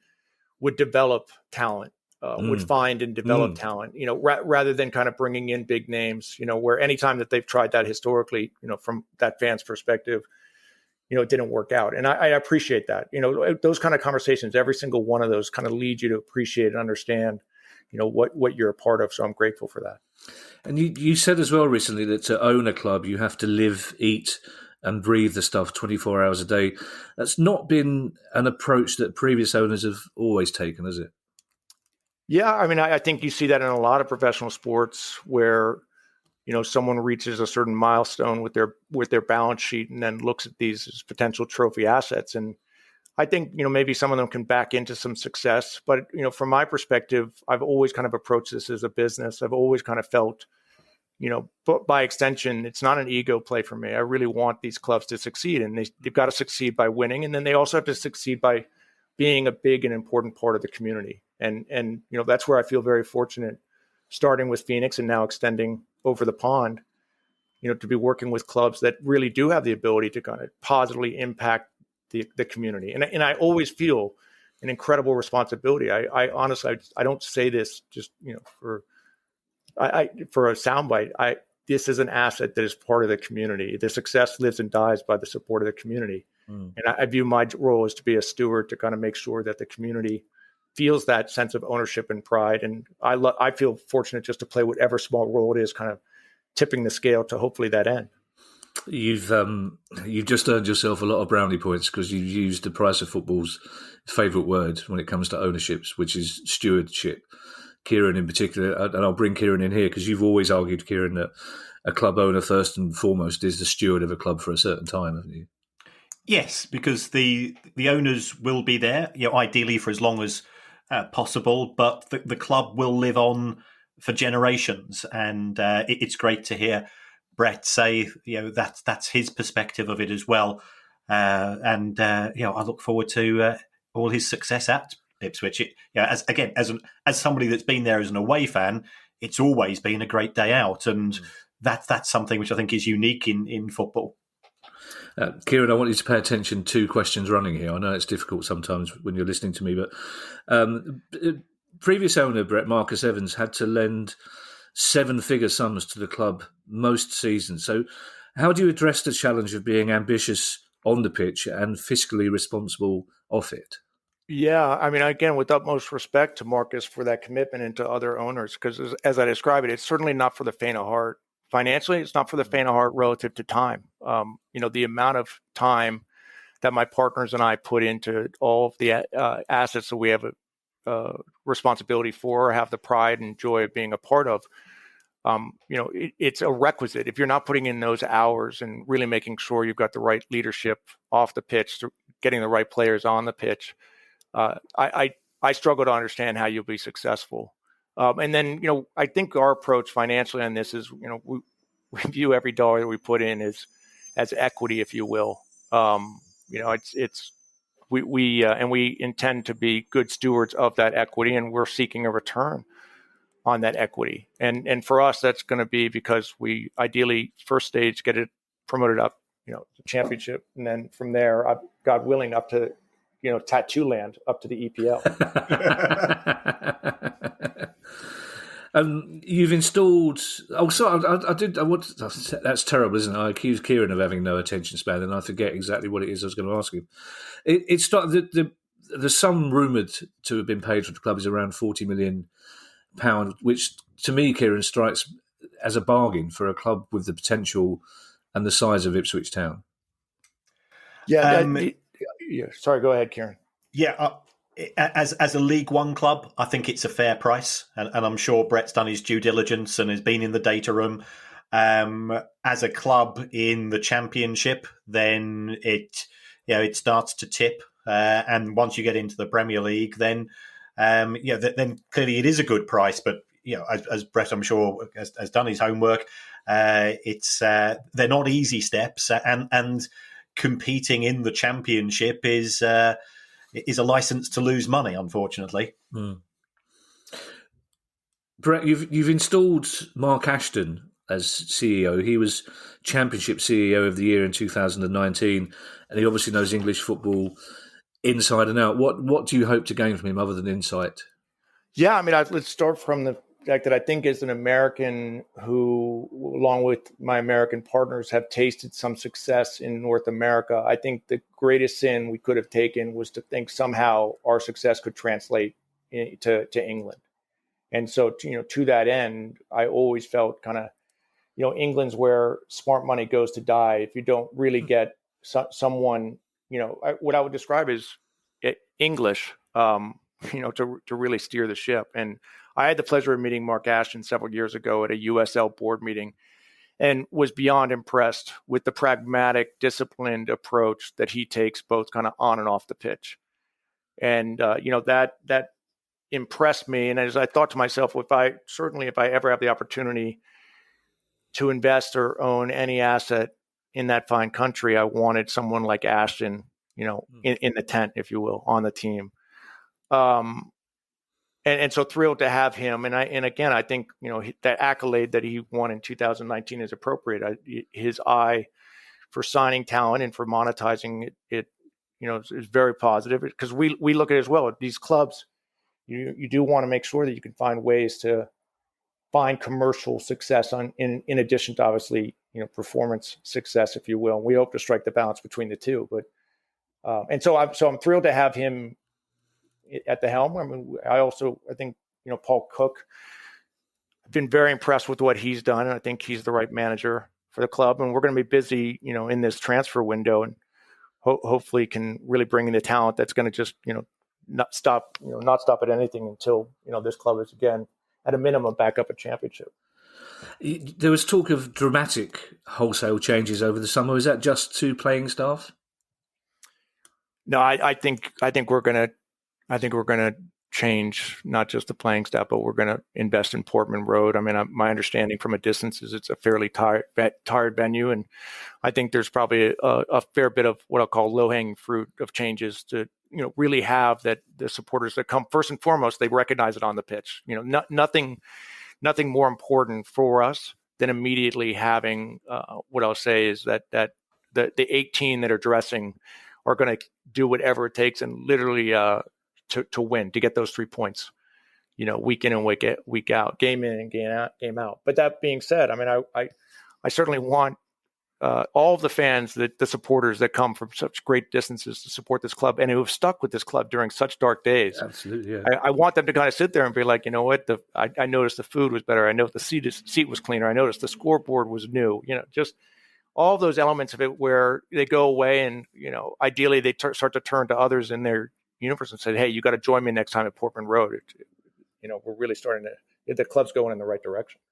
S3: would develop talent, would find and develop talent, rather than kind of bringing in big names, where anytime that they've tried that historically, from that fan's perspective, it didn't work out. And I appreciate that. Those kind of conversations, every single one of those kind of lead you to appreciate and understand, what you're a part of. So I'm grateful for that.
S1: And you said as well recently that to own a club, you have to live, eat and breathe the stuff 24 hours a day. That's not been an approach that previous owners have always taken, has it?
S3: Yeah. I mean, I think you see that in a lot of professional sports where, someone reaches a certain milestone with their balance sheet and then looks at these as potential trophy assets. And I think, maybe some of them can back into some success. But, from my perspective, I've always kind of approached this as a business. I've always kind of felt, but by extension, it's not an ego play for me. I really want these clubs to succeed, and they've got to succeed by winning. And then they also have to succeed by being a big and important part of the community. And that's where I feel very fortunate, starting with Phoenix and now extending over the pond, to be working with clubs that really do have the ability to kind of positively impact the community. And I always feel an incredible responsibility. I honestly, I don't say this just, for a soundbite. This is an asset that is part of the community. The success lives and dies by the support of the community. And I view my role as to be a steward, to kind of make sure that the community feels that sense of ownership and pride. And I feel fortunate just to play whatever small role it is, kind of tipping the scale to hopefully that end.
S1: You've just earned yourself a lot of brownie points, because you've used the Price of Football's favourite word when it comes to ownerships, which is stewardship. Kieran in particular, and I'll bring Kieran in here because you've always argued, Kieran, that a club owner first and foremost is the steward of a club for a certain time, haven't you?
S2: Yes, because the owners will be there, ideally for as long as possible, but the club will live on for generations. And it's great to hear Brett say, that's his perspective of it as well. I look forward to all his success at Ipswich. As somebody that's been there as an away fan, it's always been a great day out, and that's something which I think is unique in football.
S1: Kieran, I want you to pay attention. 2 questions running here. I know it's difficult sometimes when you're listening to me, but previous owner Brett, Marcus Evans, had to lend 7-figure sums to the club most seasons. So how do you address the challenge of being ambitious on the pitch and fiscally responsible off it?
S3: Yeah, I mean, again, with utmost respect to Marcus for that commitment and to other owners, because as I describe it, it's certainly not for the faint of heart. Financially, it's not for the faint of heart relative to time. The amount of time that my partners and I put into all of the assets that we have a responsibility for, have the pride and joy of being a part of. It's a requisite. If you're not putting in those hours and really making sure you've got the right leadership off the pitch, getting the right players on the pitch, I struggle to understand how you'll be successful. And then, I think our approach financially on this is, we view every dollar that we put in as equity, if you will. We intend to be good stewards of that equity, and we're seeking a return on that equity. And for us, that's going to be because we ideally first stage get it promoted up, the championship, and then from there, God willing, up to tattoo land, up to the EPL.
S1: You've installed. Oh, sorry, I did. That's terrible, isn't it? I accuse Kieran of having no attention span, and I forget exactly what it is I was going to ask him. It started. The sum rumoured to have been paid for the club is around £40 million, which to me, Kieran, strikes as a bargain for a club with the potential and the size of Ipswich Town.
S3: Yeah. Sorry, go ahead, Kieran.
S2: Yeah. As a League One club, I think it's a fair price, and I'm sure Brett's done his due diligence and has been in the data room. As a club in the Championship, then it starts to tip, and once you get into the Premier League, then then clearly it is a good price. But as Brett, I'm sure, has done his homework, they're not easy steps, and competing in the Championship is a license to lose money, unfortunately.
S1: Brett, you've installed Mark Ashton as CEO. He was Championship CEO of the Year in 2019, and he obviously knows English football inside and out. What do you hope to gain from him other than insight?
S3: Yeah, I mean, let's start from the fact that I think as an American who, along with my American partners, have tasted some success in North America, I think the greatest sin we could have taken was to think somehow our success could translate to England. And so, to that end, I always felt kind of, England's where smart money goes to die. If you don't really get someone, what I would describe as English, to really steer the ship. And I had the pleasure of meeting Mark Ashton several years ago at a USL board meeting and was beyond impressed with the pragmatic, disciplined approach that he takes both kind of on and off the pitch. And, that impressed me. And as I thought to myself, if I ever have the opportunity to invest or own any asset in that fine country, I wanted someone like Ashton, in the tent, if you will, on the team. And so thrilled to have him. And again, I think, that accolade that he won in 2019 is appropriate. His eye for signing talent and for monetizing it, is very positive, because we look at it as well. These clubs, you do want to make sure that you can find ways to find commercial success in addition to obviously, performance success, if you will. And we hope to strike the balance between the two. But so I'm thrilled to have him at the helm. I mean, I think, Paul Cook, I've been very impressed with what he's done, and I think he's the right manager for the club. And we're going to be busy, in this transfer window, and hopefully can really bring in the talent that's going to just, not stop at anything until, this club is again, at a minimum, back up a championship.
S1: There was talk of dramatic wholesale changes over the summer. Is that just to playing staff?
S3: No, I think we're going to change not just the playing staff, but we're going to invest in Portman Road. I mean, my understanding from a distance is it's a fairly tired venue, and I think there's probably a fair bit of what I'll call low-hanging fruit of changes to really have that the supporters that come first and foremost, they recognize it on the pitch. Nothing more important for us than immediately having what I'll say is that the 18 that are dressing are going to do whatever it takes and literally to win, to get those 3 points, week in and week out, game in and game out. But that being said, I mean, I certainly want all of the fans, the supporters that come from such great distances to support this club and who have stuck with this club during such dark days.
S1: Absolutely, yeah.
S3: I want them to kind of sit there and be like, you know what, I noticed the food was better. I know the seat was cleaner. I noticed the scoreboard was new. Just all those elements of it where they go away and, ideally they start to turn to others in their universe and say, hey, you got to join me next time at Portman Road. We're really starting to, the club's going in the right direction.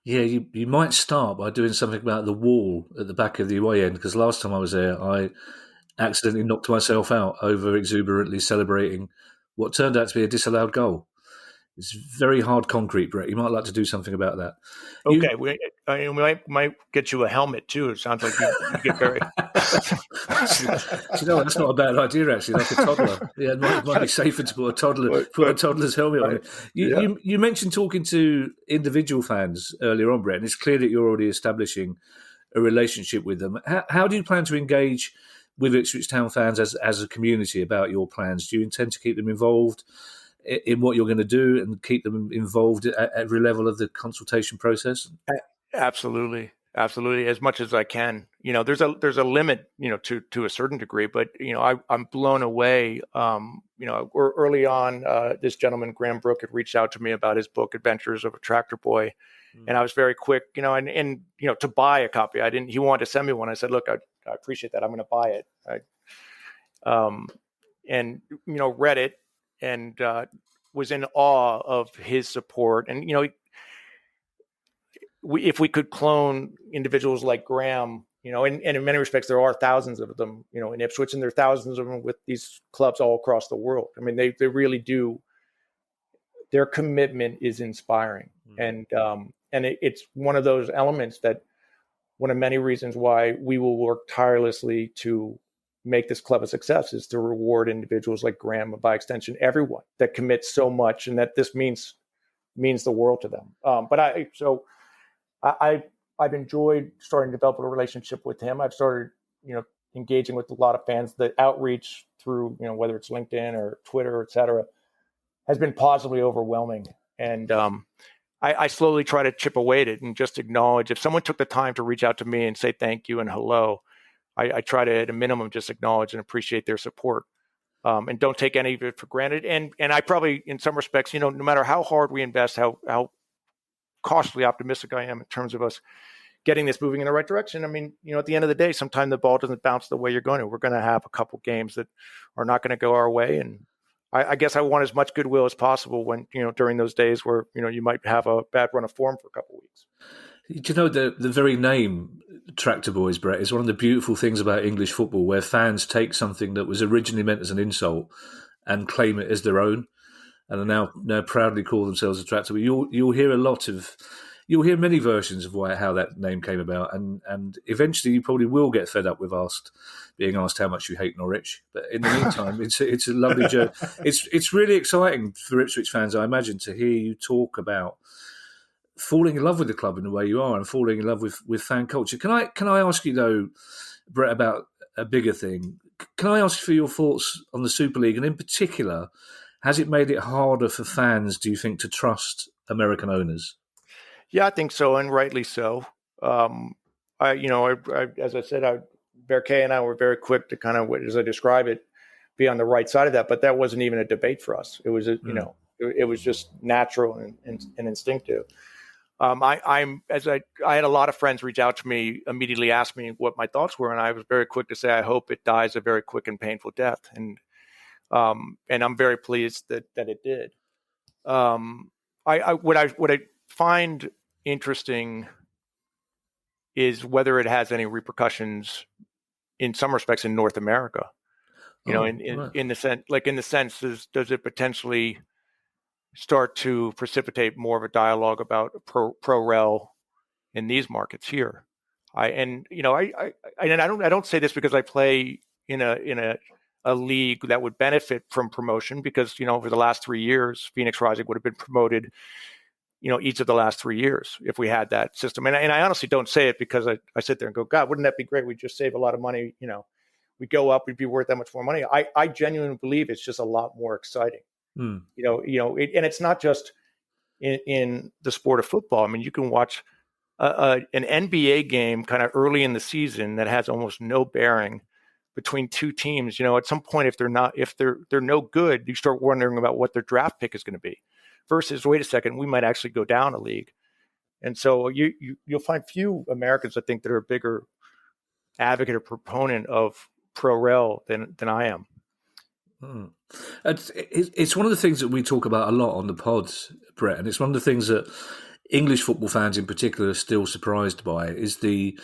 S1: Yeah, you might start by doing something about the wall at the back of the away end, because last time I was there, I accidentally knocked myself out over exuberantly celebrating what turned out to be a disallowed goal. It's very hard concrete, Brett. You might like to do something about that.
S3: Okay, we might get you a helmet too. It sounds like you get very.
S1: That's not a bad idea actually. Like a toddler, yeah, it might be safer to put a toddler's helmet on. You mentioned talking to individual fans earlier on, Brett, and it's clear that you're already establishing a relationship with them. How do you plan to engage with Ipswich Town fans as a community about your plans? Do you intend to keep them involved in what you're going to do and keep them involved at every level of the consultation process?
S3: Absolutely. As much as I can. There's a limit, to a certain degree, but I'm blown away. Early on, this gentleman Graham Brooke had reached out to me about his book Adventures of a Tractor Boy, and I was very quick, and to buy a copy. He wanted to send me one. I said, look, I appreciate that. I'm going to buy it. And read it. And was in awe of his support. And, if we could clone individuals like Graham, and in many respects, there are thousands of them, in Ipswich, and there are thousands of them with these clubs all across the world. I mean, they really do. Their commitment is inspiring. And it's one of those elements that one of many reasons why we will work tirelessly to make this club a success is to reward individuals like Graham, and by extension, everyone that commits so much, and that this means the world to them. I've enjoyed starting to develop a relationship with him. I've started, engaging with a lot of fans. The outreach through, whether it's LinkedIn or Twitter, et cetera, has been positively overwhelming. And I slowly try to chip away at it and just acknowledge if someone took the time to reach out to me and say thank you and hello. I try to, at a minimum, just acknowledge and appreciate their support, and don't take any of it for granted. And I probably, in some respects, no matter how hard we invest, how cautiously optimistic I am in terms of us getting this moving in the right direction. I mean, at the end of the day, sometimes the ball doesn't bounce the way you're going to. We're going to have a couple games that are not going to go our way, and I guess I want as much goodwill as possible when during those days where you might have a bad run of form for a couple of weeks.
S1: Do you know the very name Tractor Boys, Brett, is one of the beautiful things about English football, where fans take something that was originally meant as an insult and claim it as their own, and are now proudly call themselves a Tractor Boy. You'll hear many versions of how that name came about, and eventually you probably will get fed up with being asked how much you hate Norwich. But in the meantime, it's a lovely journey. It's really exciting for Ipswich fans, I imagine, to hear you talk about falling in love with the club in the way you are, and falling in love with fan culture. Can I ask you though, Brett, about a bigger thing? Can I ask for your thoughts on the Super League, and in particular, has it made it harder for fans, do you think, to trust American owners?
S3: Yeah, I think so, and rightly so. As I said, Berkay and I were very quick to kind of, as I describe it, be on the right side of that. But that wasn't even a debate for us. It was, it was just natural and instinctive. I had a lot of friends reach out to me, immediately ask me what my thoughts were, and I was very quick to say, I hope it dies a very quick and painful death. And I'm very pleased that it did. What I find interesting is whether it has any repercussions in some respects in North America. In the sense, does it potentially start to precipitate more of a dialogue about pro-rel in these markets here? I don't say this because I play in a league that would benefit from promotion, because over the last 3 years, Phoenix Rising would have been promoted each of the last 3 years if we had that system. And I honestly don't say it because I sit there and go, God, wouldn't that be great? We'd just save a lot of money. We'd go up, we'd be worth that much more money. I genuinely believe it's just a lot more exciting. And it's not just in the sport of football. I mean, you can watch an NBA game kind of early in the season that has almost no bearing between two teams. At some point, if they're no good, you start wondering about what their draft pick is going to be. Versus, wait a second, we might actually go down a league. And so you'll find few Americans, I think, that are a bigger advocate or proponent of pro rel than I am.
S1: It's one of the things that we talk about a lot on the pods, Brett, and it's one of the things that English football fans in particular are still surprised by, is the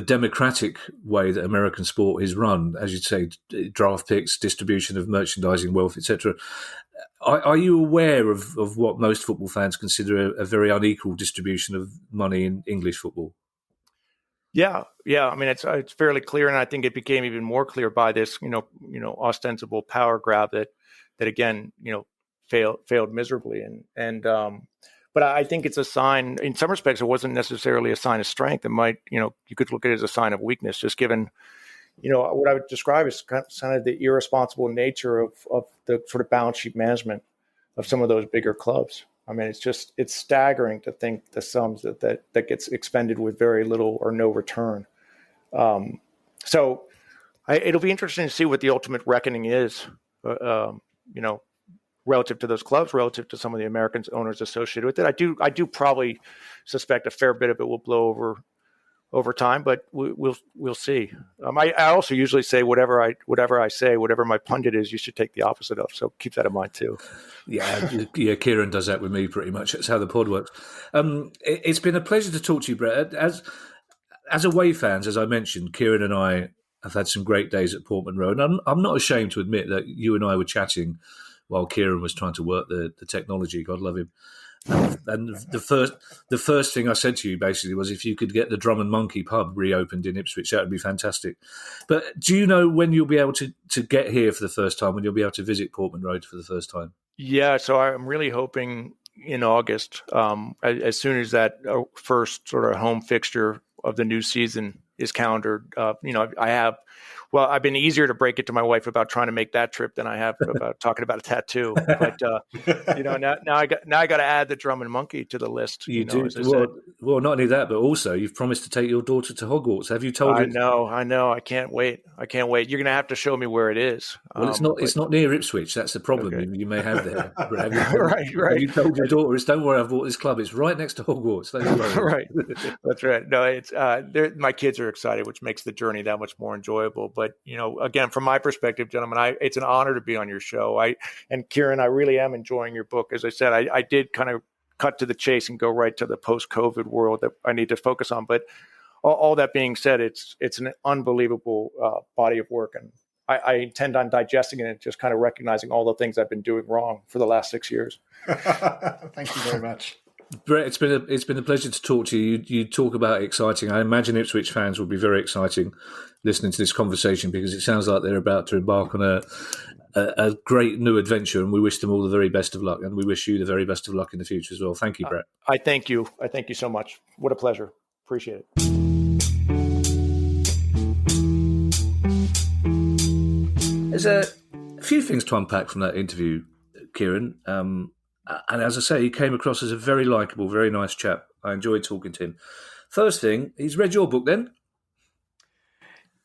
S1: democratic way that American sport is run, as you'd say, draft picks, distribution of merchandising wealth, etc. Are you aware of what most football fans consider a very unequal distribution of money in English football?
S3: Yeah. I mean, it's fairly clear, and I think it became even more clear by this, ostensible power grab that again, failed miserably, but I think it's a sign. In some respects, it wasn't necessarily a sign of strength. It might, you could look at it as a sign of weakness, just given, what I would describe as kind of the irresponsible nature of the sort of balance sheet management of some of those bigger clubs. I mean, it's staggering to think the sums that gets expended with very little or no return. So it'll be interesting to see what the ultimate reckoning is, relative to those clubs, relative to some of the American owners associated with it. I do probably suspect a fair bit of it will blow over time, but we'll see. I also usually say whatever I say, whatever my pundit is, you should take the opposite of. So keep that in mind too.
S1: Yeah, Kieran does that with me pretty much. That's how the pod works. It's been a pleasure to talk to you, Brett. As away fans, as I mentioned, Kieran and I have had some great days at Portman Road. And I'm not ashamed to admit that you and I were chatting while Kieran was trying to work the technology. God love him. And the first thing I said to you basically was, if you could get the Drum and Monkey pub reopened in Ipswich, that would be fantastic. But do you know when you'll be able to get here for the first time, when you'll be able to visit Portman Road for the first time? Yeah,
S3: so I'm really hoping in August, as soon as that first sort of home fixture of the new season is calendared. I've been easier to break it to my wife about trying to make that trip than I have about talking about a tattoo. But now I got to add the Drum and Monkey to the list.
S1: You do. Well, not only that, but also you've promised to take your daughter to Hogwarts. Have you told her?
S3: I know. I can't wait. You're going to have to show me where it is.
S1: Well, it's not near Ipswich. That's the problem you may have there.
S3: Right.
S1: Have you told your daughter? Don't worry, I've bought this club. It's right next to Hogwarts.
S3: Right. That's right. No, it's my kids are excited, which makes the journey that much more enjoyable. But, again, from my perspective, gentlemen, it's an honor to be on your show. And Kieran, I really am enjoying your book. As I said, I did kind of cut to the chase and go right to the post-COVID world that I need to focus on. But all that being said, it's an unbelievable body of work. And I intend on digesting it and just kind of recognizing all the things I've been doing wrong for the last 6 years.
S2: Thank you very much.
S1: Brett, it's been a pleasure to talk to you. You talk about exciting. I imagine Ipswich fans will be very exciting listening to this conversation, because it sounds like they're about to embark on a great new adventure, and we wish them all the very best of luck, and we wish you the very best of luck in the future as well. Thank you, Brett.
S3: I thank you. I thank you so much. What a pleasure. Appreciate it.
S1: There's a few things to unpack from that interview, Kieran. And as I say, he came across as a very likeable, very nice chap. I enjoyed talking to him. First thing, he's read your book then?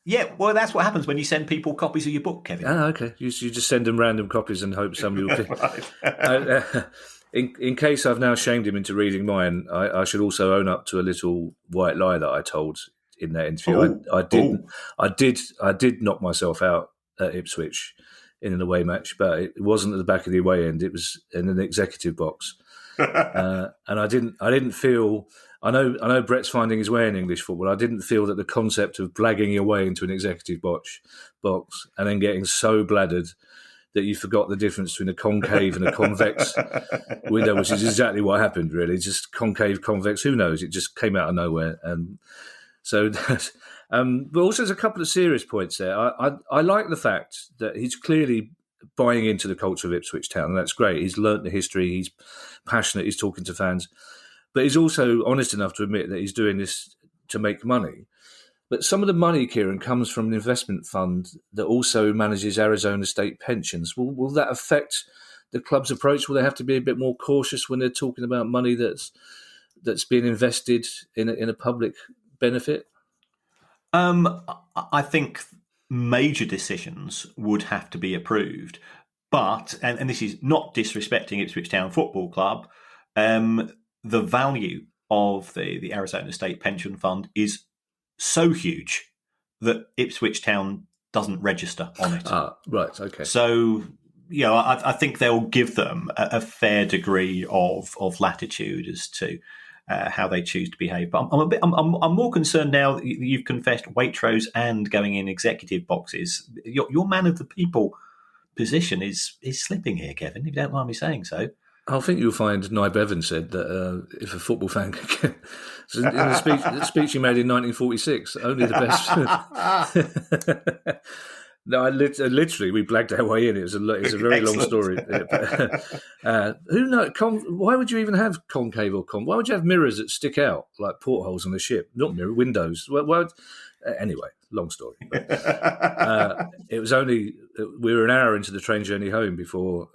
S2: Yeah, well, that's what happens when you send people copies of your book, Kevin.
S1: Ah, okay. You just send them random copies and hope somebody will pick. In case I've now shamed him into reading mine, I should also own up to a little white lie that I told in that interview. I did knock myself out at Ipswich in an away match, but it wasn't at the back of the away end. It was in an executive box, and I didn't feel. I know Brett's finding his way in English football. I didn't feel that the concept of blagging your way into an executive box and then getting so bladdered that you forgot the difference between a concave and a convex window, which is exactly what happened, really. Just concave, convex, who knows? It just came out of nowhere. And so, but also there's a couple of serious points there. I like the fact that he's clearly buying into the culture of Ipswich Town, and that's great. He's learnt the history, he's passionate, he's talking to fans. But he's also honest enough to admit that he's doing this to make money. But some of the money, Kieran, comes from an investment fund that also manages Arizona state pensions. Will that affect the club's approach? Will they have to be a bit more cautious when they're talking about money that's that's being invested in a public benefit?
S2: I think major decisions would have to be approved, but and this is not disrespecting Ipswich Town Football Club, the value of the Arizona State Pension Fund is so huge that Ipswich Town doesn't register on it.
S1: Right, okay.
S2: So, I think they'll give them a fair degree of latitude as to how they choose to behave. But I'm more concerned now that you've confessed Waitrose and going in executive boxes. Your man of the people position is slipping here, Kevin, if you don't mind me saying so.
S1: I think you'll find Nye Bevan said that if a football fan could in the speech he made in 1946, only the best. No, literally, we blagged our way in. It's a very long story. Who knows? Why would you even have concave or why would you have mirrors that stick out like portholes on a ship? Not windows. Anyway, long story. It was only we were an hour into the train journey home before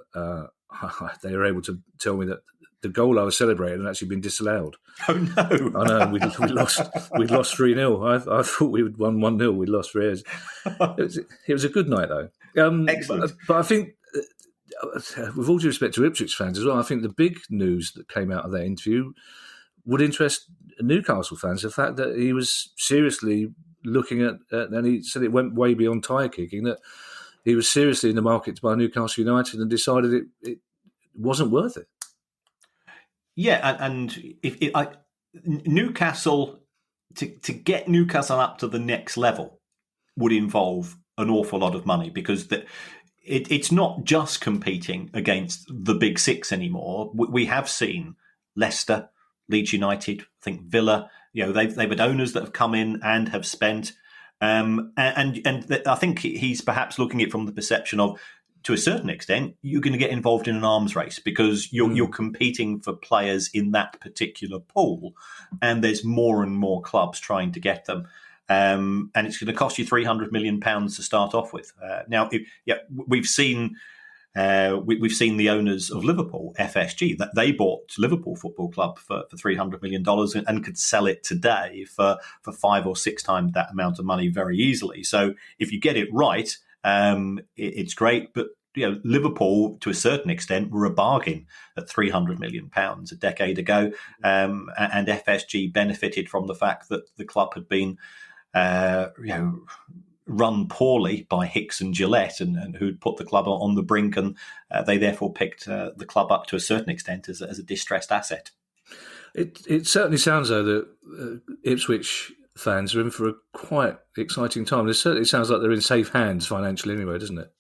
S1: they were able to tell me that the goal I was celebrating had actually been disallowed.
S2: Oh no!
S1: I know we lost 3-0. I thought we would won 1-0. We lost 3-0. It was a good night though.
S2: Excellent.
S1: But I think, with all due respect to Ipswich fans as well, I think the big news that came out of that interview would interest Newcastle fans. The fact that he was seriously looking at, and he said it went way beyond tyre kicking, that he was seriously in the market to buy Newcastle United and decided it wasn't worth it.
S2: Yeah, and Newcastle, to get Newcastle up to the next level would involve an awful lot of money, because it's not just competing against the big six anymore. We have seen Leicester, Leeds United, I think Villa. They've had owners that have come in and have spent. And I think he's perhaps looking at it from the perception of, to a certain extent, you're going to get involved in an arms race because you're competing for players in that particular pool, and there's more and more clubs trying to get them. And it's going to cost you £300 million to start off with. Now, we've seen the owners of Liverpool, FSG, that they bought Liverpool Football Club for $300 million and could sell it today for 5 or 6 times that amount of money very easily. So if you get it right, it's great. But Liverpool, to a certain extent, were a bargain at £300 million a decade ago, and FSG benefited from the fact that the club had been run poorly by Hicks and Gillette, and who'd put the club on the brink, and they therefore picked the club up to a certain extent as a distressed asset.
S1: It certainly sounds though that Ipswich fans are in for a quite exciting time. It certainly sounds like they're in safe hands financially anyway, doesn't it?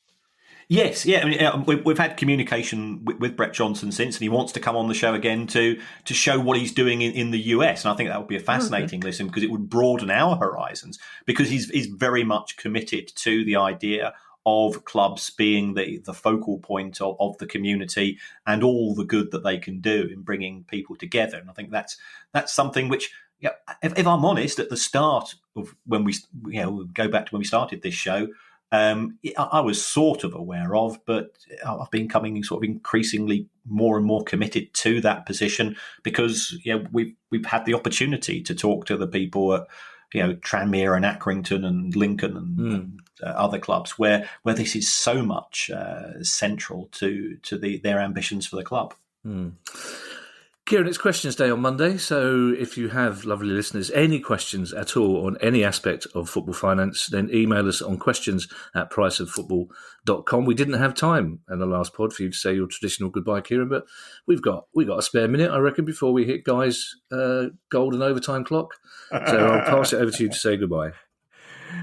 S2: Yes, yeah. I mean, we've had communication with Brett Johnson since, and he wants to come on the show again to show what he's doing in the US. And I think that would be a fascinating listen, because it would broaden our horizons, because he's very much committed to the idea of clubs being the focal point of the community and all the good that they can do in bringing people together. And I think that's something which, if I'm honest, at the start of when we go back to when we started this show, I was sort of aware of, but I've been coming sort of increasingly more and more committed to that position, because we've had the opportunity to talk to the people at Tranmere and Accrington and Lincoln and other clubs where this is so much central to their ambitions for the club.
S1: Kieran, it's Questions Day on Monday, so if you have, lovely listeners, any questions at all on any aspect of football finance, then email us on questions@priceoffootball.com. We didn't have time in the last pod for you to say your traditional goodbye, Kieran, but we got a spare minute, I reckon, before we hit Guy's golden overtime clock. So I'll pass it over to you to say goodbye.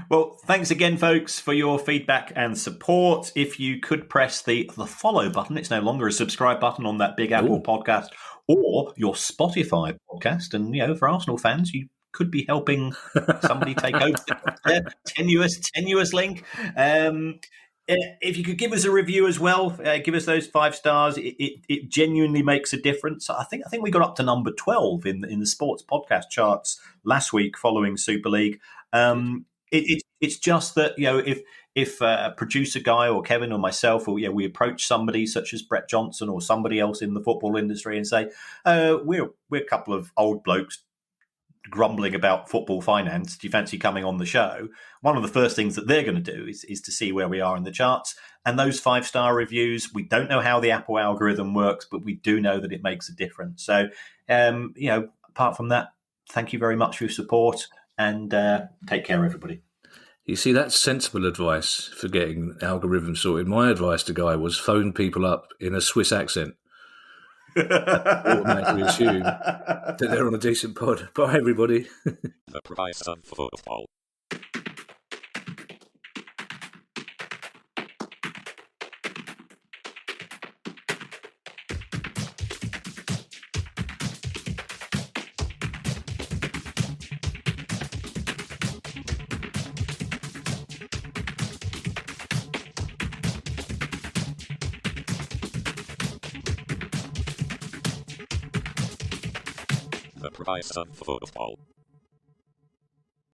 S2: Well, thanks again, folks, for your feedback and support. If you could press the follow button, it's no longer a subscribe button on that big Apple podcast or your Spotify podcast. And, for Arsenal fans, you could be helping somebody take over their tenuous link. If you could give us a review as well, give us those 5 stars. It genuinely makes a difference. I think we got up to number 12 in the sports podcast charts last week following Super League. It's just that, if a producer guy or Kevin or myself, or we approach somebody such as Brett Johnson or somebody else in the football industry and say, we're a couple of old blokes grumbling about football finance, do you fancy coming on the show? One of the first things that they're going to do is to see where we are in the charts. And those 5-star reviews, we don't know how the Apple algorithm works, but we do know that it makes a difference. So, apart from that, thank you very much for your support, and take care, everybody.
S1: You see, that's sensible advice for getting algorithms sorted. My advice to Guy was phone people up in a Swiss accent. Automatically assume that they're on a decent pod. Bye, everybody.
S4: The price of football. The price of football.